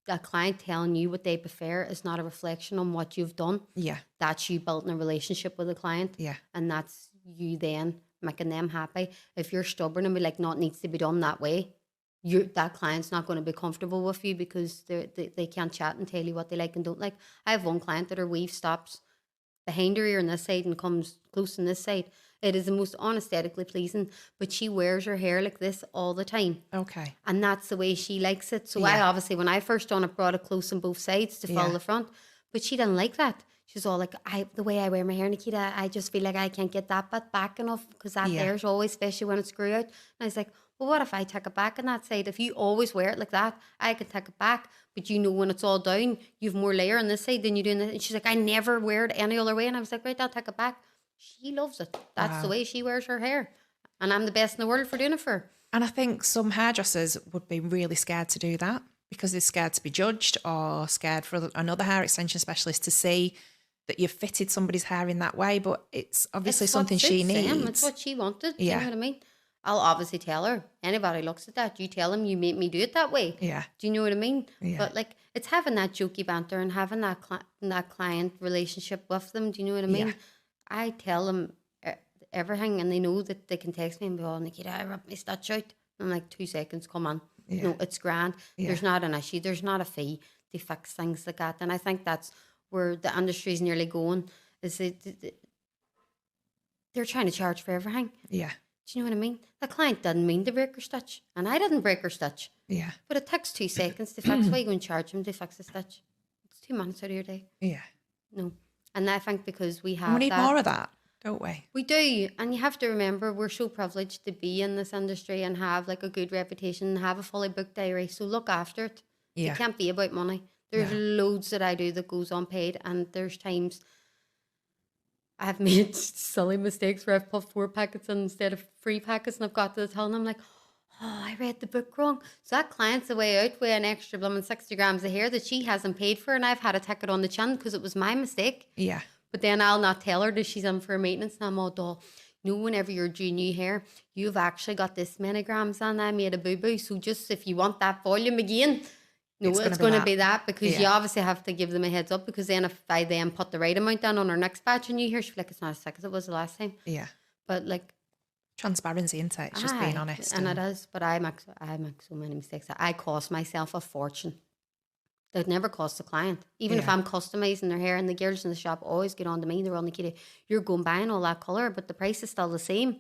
a client telling you what they prefer is not a reflection on what you've done. Yeah. That's you building a relationship with a client. Yeah. And that's you then making them happy. If you're stubborn and be like, no, it needs to be done that way, that client's not going to be comfortable with you, because they can't chat and tell you what they like and don't like. I have one client that her weave stops behind her ear on this side and comes close on this side. It is the most unaesthetically pleasing, but she wears her hair like this all the time. Okay. And that's the way she likes it. So I obviously, when I first done it, brought it close on both sides to follow the front, but she didn't like that. She's all like, the way I wear my hair, Nikita, I just feel like I can't get that bit back enough, because that hair's always, especially when it's grew out. And I was like, well, what if I take it back on that side? If you always wear it like that, I can take it back. But you know, when it's all down, you've more layer on this side than you do on this. And she's like, I never wear it any other way. And I was like, right, I'll take it back. She loves it. That's the way she wears her hair. And I'm the best in the world for doing it for her. And I think some hairdressers would be really scared to do that because they're scared to be judged or scared for another hair extension specialist to see that you've fitted somebody's hair in that way. But it's obviously It's what something she suits them. It's needs. what she wanted. Do you Yeah. know what I mean? I'll obviously tell her. Anybody looks at that, you tell them you made me do it that way. Yeah. Do you know what I mean? Yeah. But like, it's having that jokey banter and having that client relationship with them. Do you know what I mean? Yeah. I tell them everything, and they know that they can text me and be, "Oh, Nikita, I ripped my stitch out." I'm like, 2 seconds, come on. Yeah. No, it's grand. Yeah. There's not an issue. There's not a fee to fix things like that. And I think that's where the industry's nearly going. Is they're trying to charge for everything. Yeah. Do you know what I mean? The client didn't mean to break her stitch, and I didn't break her stitch. Yeah. But it takes 2 seconds to fix. Why are you going to charge them to fix a stitch? It's 2 minutes out of your day. Yeah. No. And I think because we have And we need more of that, don't we? We do. And you have to remember, we're so privileged to be in this industry and have like a good reputation and have a fully booked diary. So look after it. Yeah. It can't be about money. There's loads that I do that goes unpaid, and there's times I've made silly mistakes where I've put 4 packets in instead of 3 packets, and I've got to tell them, I'm like, oh, I read the book wrong. So that client's away out with an extra blooming 60 grams of hair that she hasn't paid for, and I've had to take it on the chin because it was my mistake. Yeah. But then I'll not tell her that she's in for maintenance, and I'm all dull. You know, whenever you're doing new hair, you've actually got this many grams on. I made a boo-boo. So just if you want that volume again, no, it's going to be that because you obviously have to give them a heads up, because then if I then put the right amount down on our next batch of new hair, she'll be like, it's not as thick as it was the last time. Yeah. But like, transparency, isn't it? It's just being honest. And it is. But I make so many mistakes. I cost myself a fortune. That never costs the client. Even if I'm customizing their hair, and the girls in the shop always get on to me. They're all, Nikita, you're going buying all that colour, but the price is still the same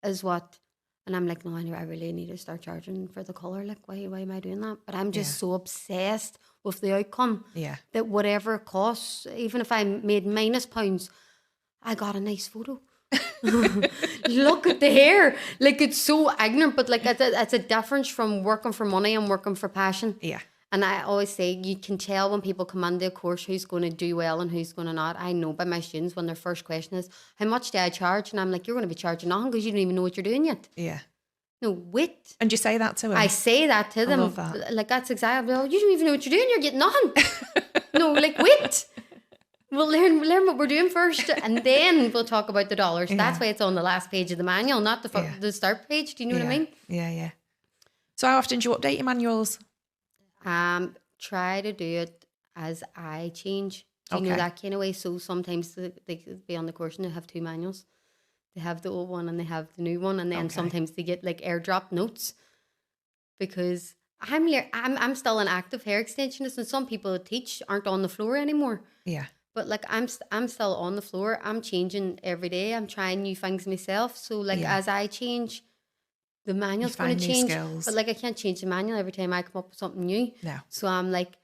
as what. And I'm like, no, I really need to start charging for the colour. Like, why am I doing that? But I'm just so obsessed with the outcome that whatever it costs, even if I made minus pounds, I got a nice photo. Look at the hair. Like, it's so ignorant, but like it's a difference from working for money and working for passion. Yeah. And I always say, you can tell when people come into a course who's going to do well and who's going to not. I know by my students when their first question is, how much do I charge? And I'm like, you're going to be charging nothing because you don't even know what you're doing yet. Yeah. No, wait. And you say that to them? I say that to them. Love that. Like, that's exactly, oh, you don't even know what you're doing. You're getting nothing. No, like, wait. We'll learn what we're doing first, and then we'll talk about the dollars. Yeah. That's why it's on the last page of the manual, not the start page. Do you know what I mean? Yeah, yeah. So how often do you update your manuals? Try to do it as I change. Do you know that kind of way? So sometimes they could be on the course and they have 2 manuals. They have the old one and they have the new one, and then sometimes they get like airdrop notes, because I'm still an active hair extensionist, and some people that teach aren't on the floor anymore. Yeah. But like I'm still on the floor. I'm changing every day. I'm trying new things myself. So like as I change, the manual's going to change. Skills. But like I can't change the manual every time I come up with something new. No. So I'm like,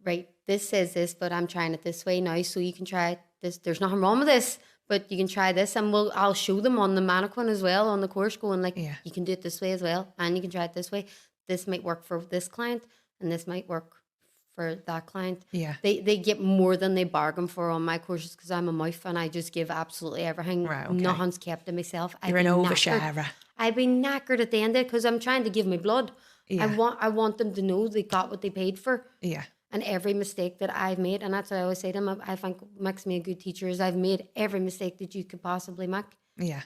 right, this says this, but I'm trying it this way now. So you can try this. There's nothing wrong with this, but you can try this, and I'll show them on the mannequin as well on the course, going like, you can do it this way as well, and you can try it this way. This might work for this client, and this might work for that client. Yeah. They get more than they bargain for on my courses, because I'm a mouth and I just give absolutely everything. Right, okay. Nothing's kept to myself. You're an oversharer. I'd be knackered at the end of it because I'm trying to give my blood. Yeah. I want them to know they got what they paid for. Yeah. And every mistake that I've made, and that's what I always say to them, I think makes me a good teacher, is I've made every mistake that you could possibly make. Yeah.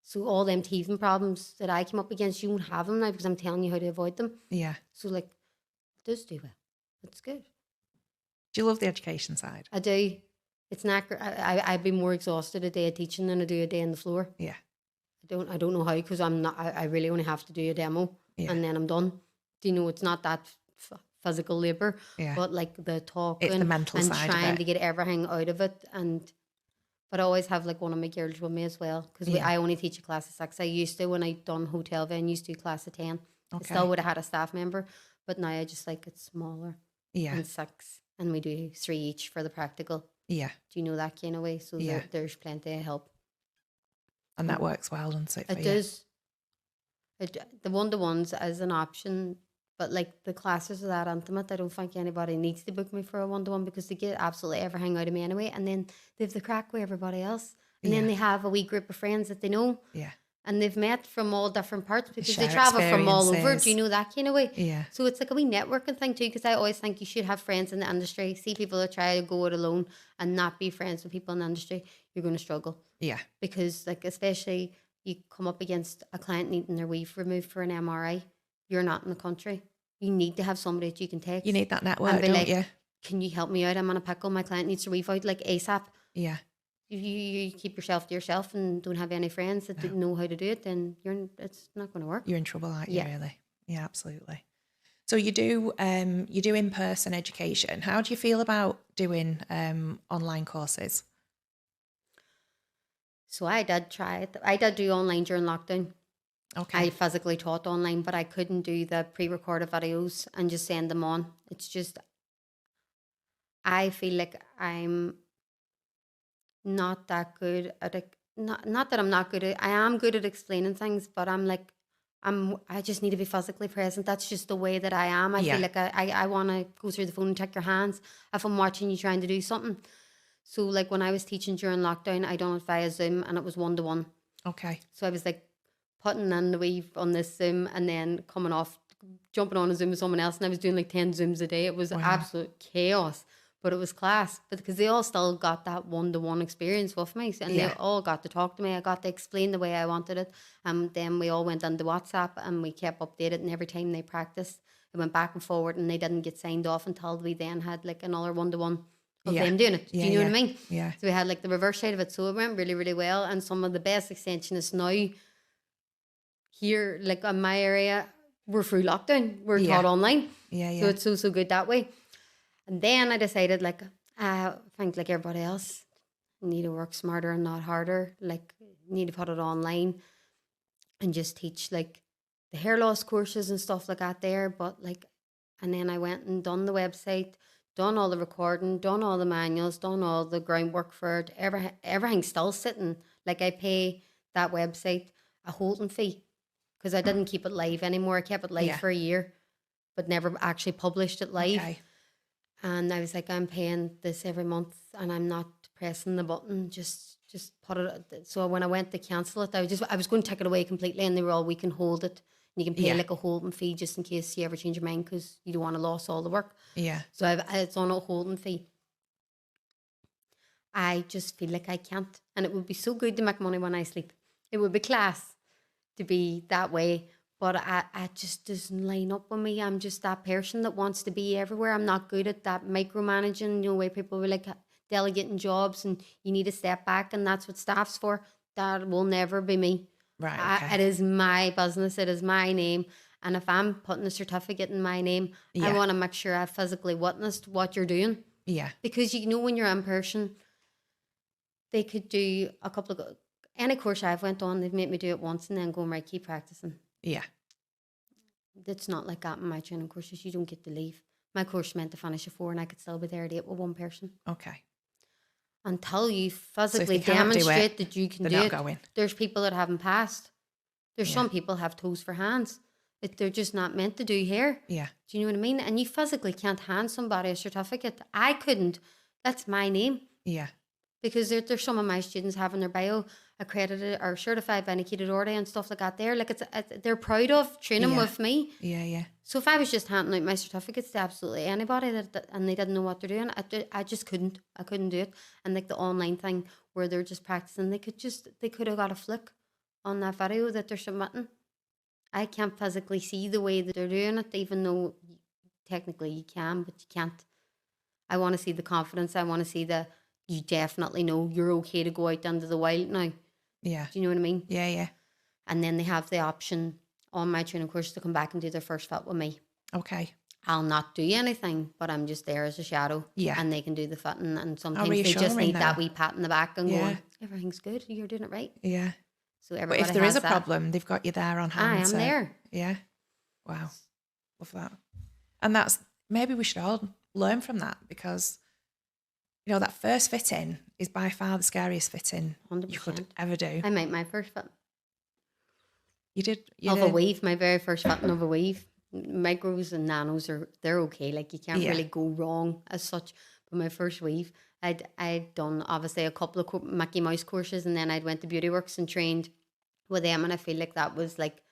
So all them teething problems that I came up against, you won't have them now because I'm telling you how to avoid them. Yeah. So like, it does do well. It's good. Do you love the education side? I do. It's knackered. I'd be more exhausted a day of teaching than I do a day on the floor. Yeah. I don't know how, because I'm not. I really only have to do a demo and then I'm done. Do you know, it's not that physical labor, but like the talking, it's the mental and side trying of it. to get everything out of it. But I always have like one of my girls with me as well, because I only teach a class of 6. I used to, when I done hotel venues, do class of 10. I still would have had a staff member, but now I just like it's smaller. And 6, and we do 3 each for the practical. Yeah. Do you know that kind of way? So there's plenty of help. And that works well, doesn't it? It does. The one-to-ones is an option, but like the classes are that intimate, I don't think anybody needs to book me for a one-to-one, because they get absolutely everything out of me anyway, and then they have the crack with everybody else, and then they have a wee group of friends that they know. Yeah. and they've met from all different parts because they Share travel from all over. Do experiences. you know, that kind of way? Yeah. So it's like a wee networking thing too, because I always think you should have friends in the industry. See people that try to go it alone and not be friends with people in the industry, you're going to struggle. Yeah. Because like, especially you come up against a client needing their weave removed for an MRI, you're not in the country. You need to have somebody that you can text. You need that network, and be don't like, you? can you help me out? I'm on a pickle. My client needs to weave out like ASAP. Yeah. If you keep yourself to yourself and don't have any friends that know how to do it, then it's not going to work. You're in trouble, aren't you, Yeah. really? Yeah, absolutely. So you do in-person education. How do you feel about doing online courses? So I did try it. I did do online during lockdown. Okay. I physically taught online, but I couldn't do the pre-recorded videos and just send them on. It's just, I feel like I'm not that good at it. Not that I'm not good at, I am good at explaining things, but I'm like, I just need to be physically present. That's just the way that I am. I Yeah. feel like I want to go through the phone and check your hands if I'm watching you trying to do something. So like when I was teaching during lockdown, I done it via Zoom and it was 1-to-1. Okay. So I was like putting in the weave on this Zoom and then coming off, jumping on a Zoom with someone else, and I was doing like 10 Zooms a day. It was absolute chaos, but it was class. But because they all still got that 1-to-1 experience with me, and they all got to talk to me. I got to explain the way I wanted it. And then we all went on the WhatsApp and we kept updated. And every time they practiced, it went back and forward, and they didn't get signed off until we then had like another 1-to-1 of them doing it. Do you know what I mean? Yeah. So we had like the reverse side of it. So it went really, really well. And some of the best extensionists now here, like in my area, we're through lockdown. We're taught online. Yeah. So it's so good that way. And then I decided, like, I think like everybody else, need to work smarter and not harder. Like, need to put it online and just teach like the hair loss courses and stuff like that there. But like, and then I went and done the website, done all the recording, done all the manuals, done all the groundwork for it. Everything's still sitting. Like, I pay that website a holding fee because I didn't keep it live anymore. I kept it live for a year, but never actually published it live. Okay. And I was like, I'm paying this every month and I'm not pressing the button. Just put it. So when I went to cancel it, I was going to take it away completely, and they were all, we can hold it. And you can pay like a holding fee just in case you ever change your mind because you don't want to lose all the work. Yeah. So it's on a holding fee. I just feel like I can't. And it would be so good to make money when I sleep. It would be class to be that way. But I just doesn't line up with me. I'm just that person that wants to be everywhere. I'm not good at that micromanaging, where people were like delegating jobs and you need to step back and that's what staff's for. That will never be me. Right. Okay. It is my business. It is my name. And if I'm putting a certificate in my name, I want to make sure I physically witnessed what you're doing. Yeah. Because when you're in person, they could do a couple of, any course I've went on, they've made me do it once and then go, right, keep practicing. Yeah. It's not like that in my training courses. You don't get to leave. My course meant to finish at 4 and I could still be there at 8 with one person. Okay. Until you physically demonstrate that you can do it. Going. There's people that haven't passed. There's some people have toes for hands. They're just not meant to do hair. Yeah. Do you know what I mean? And you physically can't hand somebody a certificate. I couldn't. That's my name. Yeah. Because there's some of my students having their bio accredited or certified by Nikita Doherty and stuff like that there. Like, they're proud of training with me. Yeah. So if I was just handing out my certificates to absolutely anybody and they didn't know what they're doing, I just couldn't. I couldn't do it. And like the online thing where they're just practicing, they could have got a flick on that video that they're submitting. I can't physically see the way that they're doing it, even though technically you can, but you can't. I want to see the confidence. I want to see you definitely know you're okay to go out into the wild now. Yeah. Do you know what I mean? Yeah. And then they have the option on my training course to come back and do their first fit with me. Okay. I'll not do anything, but I'm just there as a shadow. Yeah. And they can do the fitting, and sometimes they just need that wee pat in the back and going, everything's good, you're doing it right. Yeah. So everybody But if there is a that problem, they've got you there on hand. I am there. Yeah. Wow. Love that. And maybe we should all learn from that, because that first fitting is by far the scariest fitting 100%. you could ever do. I made my first fit. You did? Of a weave, my very first fitting of a weave. Micros and nanos they're okay. Like, you can't really go wrong as such. But my first weave, I'd done obviously a couple of Mickey Mouse courses, and then I'd went to Beauty Works and trained with them, and I feel like that was like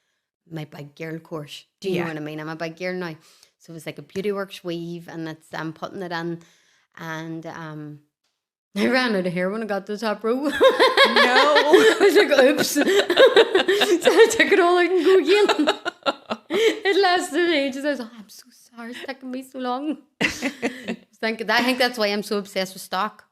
my big girl course. Do you know what I mean? I'm a big girl now. So it was like a Beauty Works weave, and I'm putting it in, and I ran out of hair when I got to the top row. No. I was like, oops. So I took it all out and go again. It lasted ages. I was like, I'm so sorry, it's taking me so long. I think that's why I'm so obsessed with stock.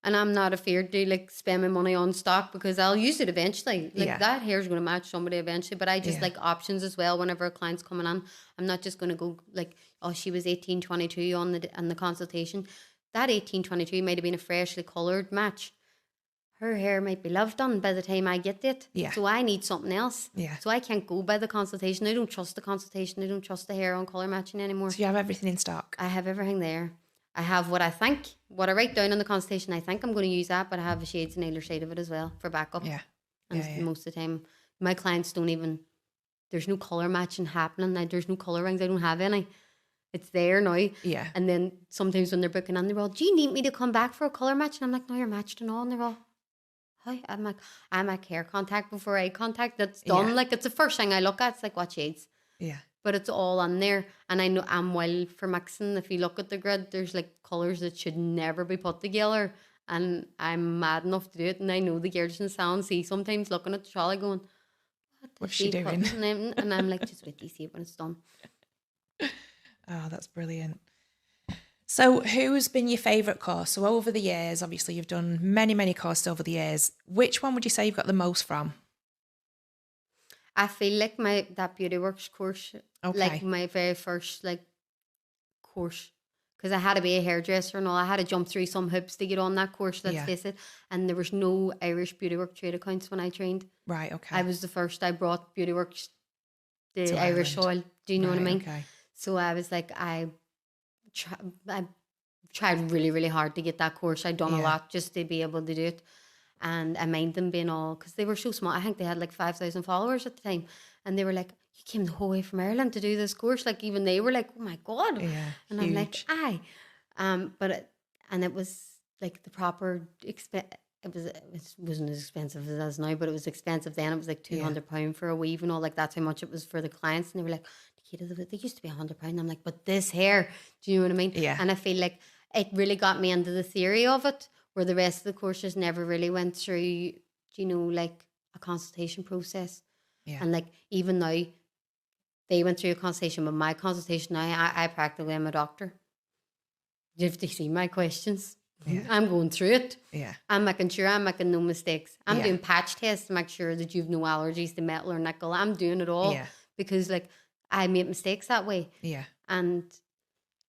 And I'm not afraid to like spend my money on stock, because I'll use it eventually. Like that hair is going to match somebody eventually. But I just like options as well. Whenever a client's coming on, I'm not just going to go like, oh, she was 1822 on the consultation. That 1822 might have been a freshly coloured match. Her hair might be love done by the time I get it. Yeah. So I need something else. Yeah. So I can't go by the consultation. I don't trust the consultation. I don't trust the hair on colour matching anymore. So you have everything in stock? I have everything there. I have what I write down on the consultation. I think I'm going to use that, but I have the shades and either side of it as well for backup. Yeah. And most of the time, my clients don't even, there's no colour matching happening. There's no colour rings. I don't have any. It's there now. Yeah. And then sometimes when they're booking on, they're all, do you need me to come back for a colour match? And I'm like, no, you're matched and all. And they're all, hi. I'm like hair contact before eye contact. That's done. Yeah. Like, it's the first thing I look at. It's like, what shades? Yeah. But it's all on there. And I know I'm wild for mixing. If you look at the grid, there's like colours that should never be put together. And I'm mad enough to do it. And I know the girls in Salon see sometimes looking at the trolley going, what's she doing? And I'm like, just wait till you see it when it's done. Oh, that's brilliant. So who's been your favourite course? So over the years, obviously you've done many, many courses over the years. Which one would you say you've got the most from? I feel like that Beauty Works course, like my very first like course, because I had to be a hairdresser and all. I had to jump through some hoops to get on that course, let's face it. And there was no Irish Beauty Work trade accounts when I trained. Right, okay. I was the first. I brought Beauty Works, the Irish soil. Do you know what I mean? Okay. So I was like, I tried really, really hard to get that course. I'd done a lot just to be able to do it. And I mind them being all, because they were so small. I think they had like 5,000 followers at the time. And they were like, you came the whole way from Ireland to do this course. Like, even they were like, oh my God. Yeah, and huge. I'm like, aye. It was like the proper, it wasn't as expensive as it is now, but it was expensive then. It was like £200 for a weave and all. Like, that's how much it was for the clients. And they were like, Nikita, they used to be £100. I'm like, but this hair, do you know what I mean? Yeah. And I feel like it really got me into the theory of it, where the rest of the courses never really went through, like a consultation process. Yeah. And like, even now, they went through a consultation, but my consultation now, I practically am a doctor. You have to see my questions. Yeah. I'm going through it. Yeah. I'm making sure I'm making no mistakes. I'm doing patch tests to make sure that you've no allergies to metal or nickel. I'm doing it all because like I make mistakes that way. Yeah. And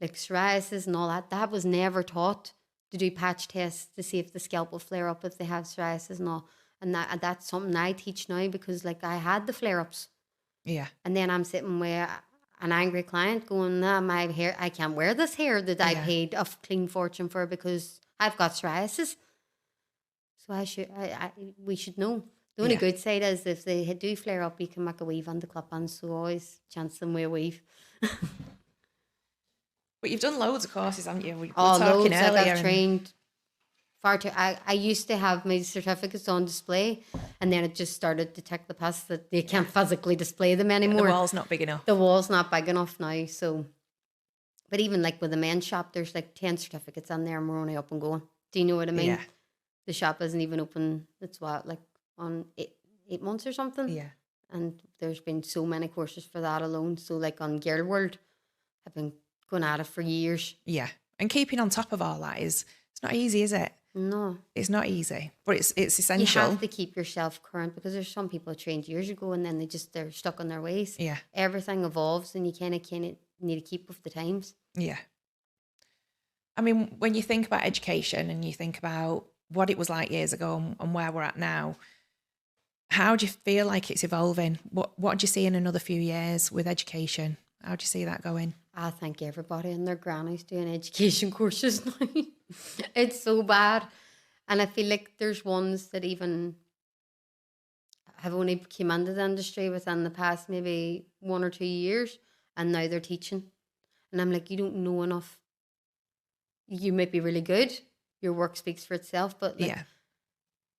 like psoriasis and all that was never taught, to do patch tests to see if the scalp will flare up if they have psoriasis and all. And that's something I teach now, because like I had the flare-ups. Yeah. And then I'm sitting with an angry client going, nah, my hair, I can't wear this hair that I paid a clean fortune for because I've got psoriasis. So we should know. The only good side is if they do flare up, you can make a weave on the clip-on, so always chance them with a weave. But you've done loads of courses, haven't you? We were talking loads. Earlier. Like I've trained far too. I used to have my certificates on display, and then it just started to tick the past that they can't physically display them anymore. The wall's not big enough. The wall's not big enough now. So, but even like with the men's shop, there's like 10 certificates on there, and we're only up and going. Do you know what I mean? Yeah. The shop isn't even open. It's like on eight months or something. Yeah. And there's been so many courses for that alone. So like on Girl World, I've been going at it for years. Yeah. And keeping on top of all that it's not easy, is it? No. It's not easy, but it's essential. You have to keep yourself current, because there's some people who trained years ago and then they're stuck in their ways. Yeah. Everything evolves and you kind of need to keep with the times. Yeah. I mean, when you think about education and you think about what it was like years ago and where we're at now, how do you feel like it's evolving? What do you see in another few years with education? How do you see that going? I think everybody and their grannies doing education courses now. It's so bad. And I feel like there's ones that even have only came into the industry within the past maybe 1 or 2 years, and now they're teaching. And I'm like, you don't know enough. You might be really good. Your work speaks for itself, but like,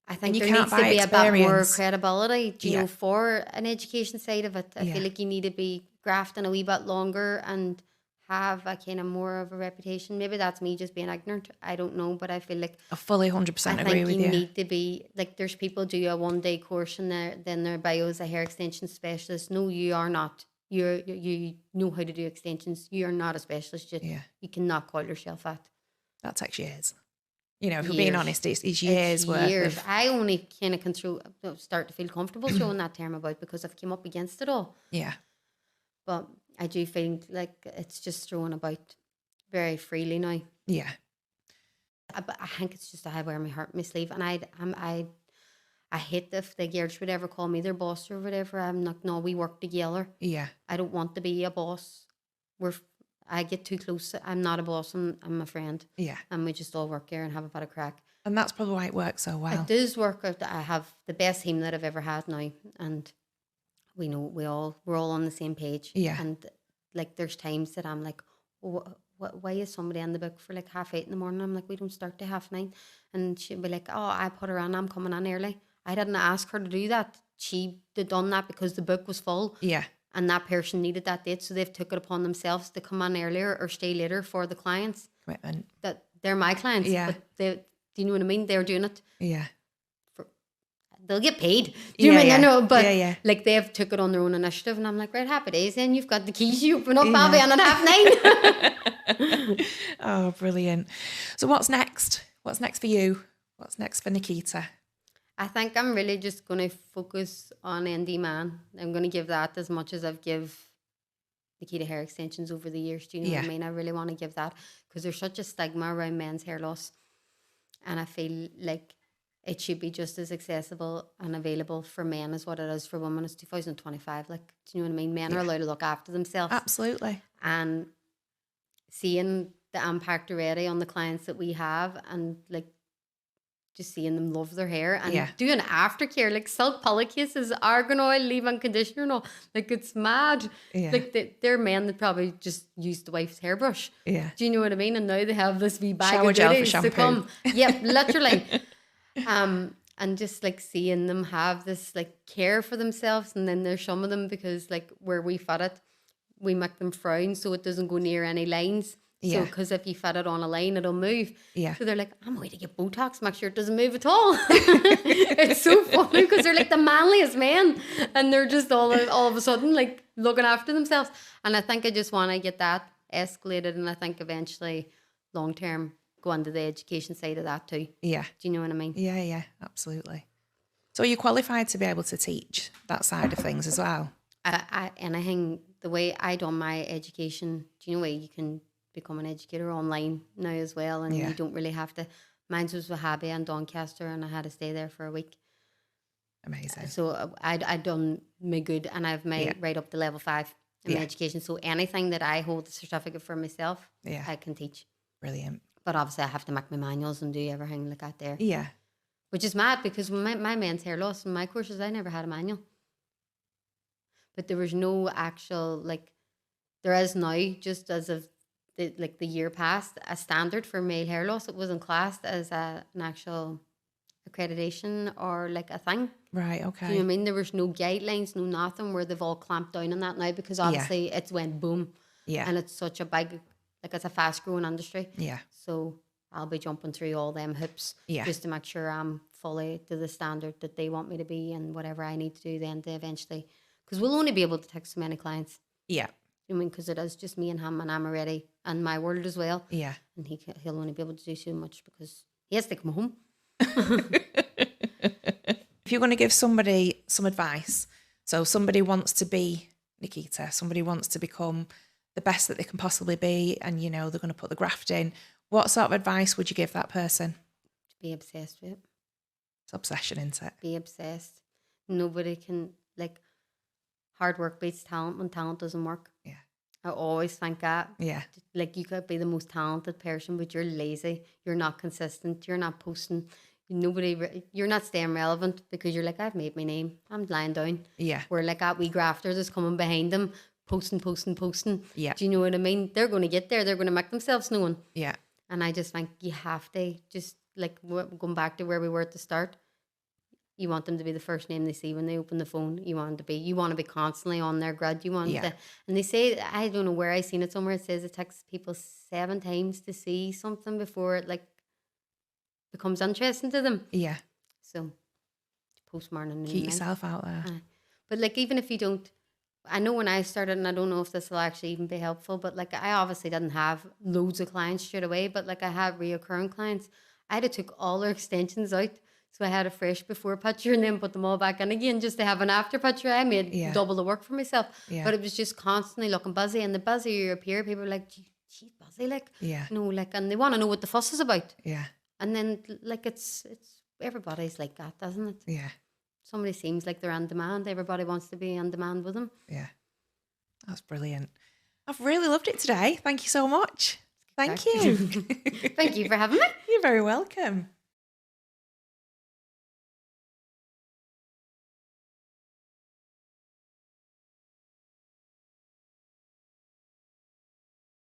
I And think you there can't needs to buy be a bit more experience. credibility, do you Yeah. know, for an education side of it. I Yeah. feel like you need to be grafting a wee bit longer and have a kind of more of a reputation. Maybe that's me just being ignorant. I don't know, but I feel like I fully 100% I agree think with you you. need to be like, there's people do a 1 day course and then their bio is a hair extension specialist. No, you are not. You know how to do extensions. You are not a specialist yet. Yeah. You cannot call yourself that. That takes years. You know, if we're Years. being honest, it's It's years worth years. of... I only kind of start to feel comfortable showing that term about because I've come up against it all. Yeah. But I do feel like it's just thrown about very freely now. Yeah. But I think it's just I wear my heart on my sleeve, and I hate if the girls would ever call me their boss or whatever. I'm not. No, we work together. Yeah. I don't want to be a boss. I get too close. I'm not a boss. I'm a friend, Yeah. and we just all work here and have a bit of crack. And that's probably why it works so well. It does work out. I have the best team that I've ever had now, and we know we're all on the same page. Yeah. And like, there's times that I'm like, oh, why is somebody in the book for like 8:30 in the morning? I'm like, we don't start till 9:30, and she'd be like, oh, I put her on. I'm coming on early. I didn't ask her to do that. She did done that because the book was full. Yeah. And that person needed that date, so they've took it upon themselves to come on earlier or stay later for the clients. Commitment. That they're my clients, Yeah. but do you know what I mean? They're doing it. Yeah. They'll get paid. Do you know what I mean? Yeah. I know, but Yeah. like, they've took it on their own initiative, and I'm like, right, happy days. Then you've got the keys. You open up. Yeah. I'll be on at 9:30. Oh, brilliant. So what's next? What's next for you? What's next for Nikita? I think I'm really just going to focus on ND Man. I'm going to give that as much as I've give Nikita hair extensions over the years. Do you know what I mean? I really want to give that, because there's such a stigma around men's hair loss, and I feel like it should be just as accessible and available for men as what it is for women. It's 2025. Like, do you know what I mean? Men are allowed to look after themselves. Absolutely. And seeing the impact already on the clients that we have, and like, just seeing them love their hair and doing aftercare, like silk pillowcases, argan oil, leave-in conditioner and all. Like, it's mad. Yeah. Like, they're men that probably just used the wife's hairbrush. Yeah. Do you know what I mean? And now they have this wee bag Shower of gel for goodies to shampoo. come. Yep, literally. And just like seeing them have this like care for themselves. And then there's some of them, because like where we fit it, we make them frown so it doesn't go near any lines. So, because if you fit it on a line, it'll move. Yeah. So they're like, I'm going to get Botox, make sure it doesn't move at all. It's so funny, because they're like the manliest men, and they're just all of a sudden like looking after themselves. And I think I just want to get that escalated, and I think eventually, long term, go into the education side of that too. Yeah. Do you know what I mean? Yeah, absolutely. So are you qualified to be able to teach that side of things as well? Anything, the way I done my education, do you know where you can become an educator online now as well, and you don't really have to. Mine was with Habby and Doncaster, and I had to stay there for a week. Amazing. So I done my good, and I've made right up to level 5 in my education. So anything that I hold a certificate for myself, I can teach. Brilliant. But obviously I have to make my manuals and do everything like that there. Yeah. Which is mad, because when my men's hair loss in my courses, I never had a manual. But there was no actual, like, there is now, just as of the year past, a standard for male hair loss. It wasn't classed as an actual accreditation or like a thing. Right, okay. Do you know what I mean? There was no guidelines, no nothing, where they've all clamped down on that now, because obviously it's went boom. Yeah. And it's such a big, like, it's a fast growing industry. Yeah. So I'll be jumping through all them hoops just to make sure I'm fully to the standard that they want me to be, and whatever I need to do then to eventually, because we'll only be able to take so many clients. Yeah. I mean, because it is just me and him, and I'm already in my world as well. Yeah. And he'll only be able to do so much, because he has to come home. If you're going to give somebody some advice, so somebody wants to be Nikita, somebody wants to become the best that they can possibly be, and you know they're going to put the graft in, what sort of advice would you give that person? To be obsessed with it. It's obsession, isn't it? Be obsessed. Nobody can, like, hard work beats talent when talent doesn't work. Yeah. I always think that. Yeah. Like, you could be the most talented person, but you're lazy. You're not consistent. You're not posting. You're not staying relevant, because you're like, I've made my name. I'm lying down. Yeah. Where like that wee grafter that's coming behind them, posting. Yeah. Do you know what I mean? They're going to get there. They're going to make themselves known. Yeah. And I just think you have to just, like, going back to where we were at the start, You want them to be the first name they see when they open the phone. You want to be constantly on their grid. You want to, and they say, I don't know where I seen it somewhere. It says it takes people 7 times to see something before it like becomes interesting to them. Yeah. So postmortem. Keep yourself out there. But like, even if you don't, I know when I started, and I don't know if this will actually even be helpful, but like, I obviously didn't have loads of clients straight away, but like, I had reoccurring clients. I had took all their extensions out. So I had a fresh before picture and then put them all back in again just to have an after picture. I made double the work for myself. Yeah. But it was just constantly looking busy. And the busier you appear, people are like, she's busy, like, like, and they want to know what the fuss is about. Yeah. And then like it's everybody's like that, doesn't it? Yeah. Somebody seems like they're on demand. Everybody wants to be on demand with them. Yeah. That's brilliant. I've really loved it today. Thank you so much. Thank you. Thank you for having me. You're very welcome.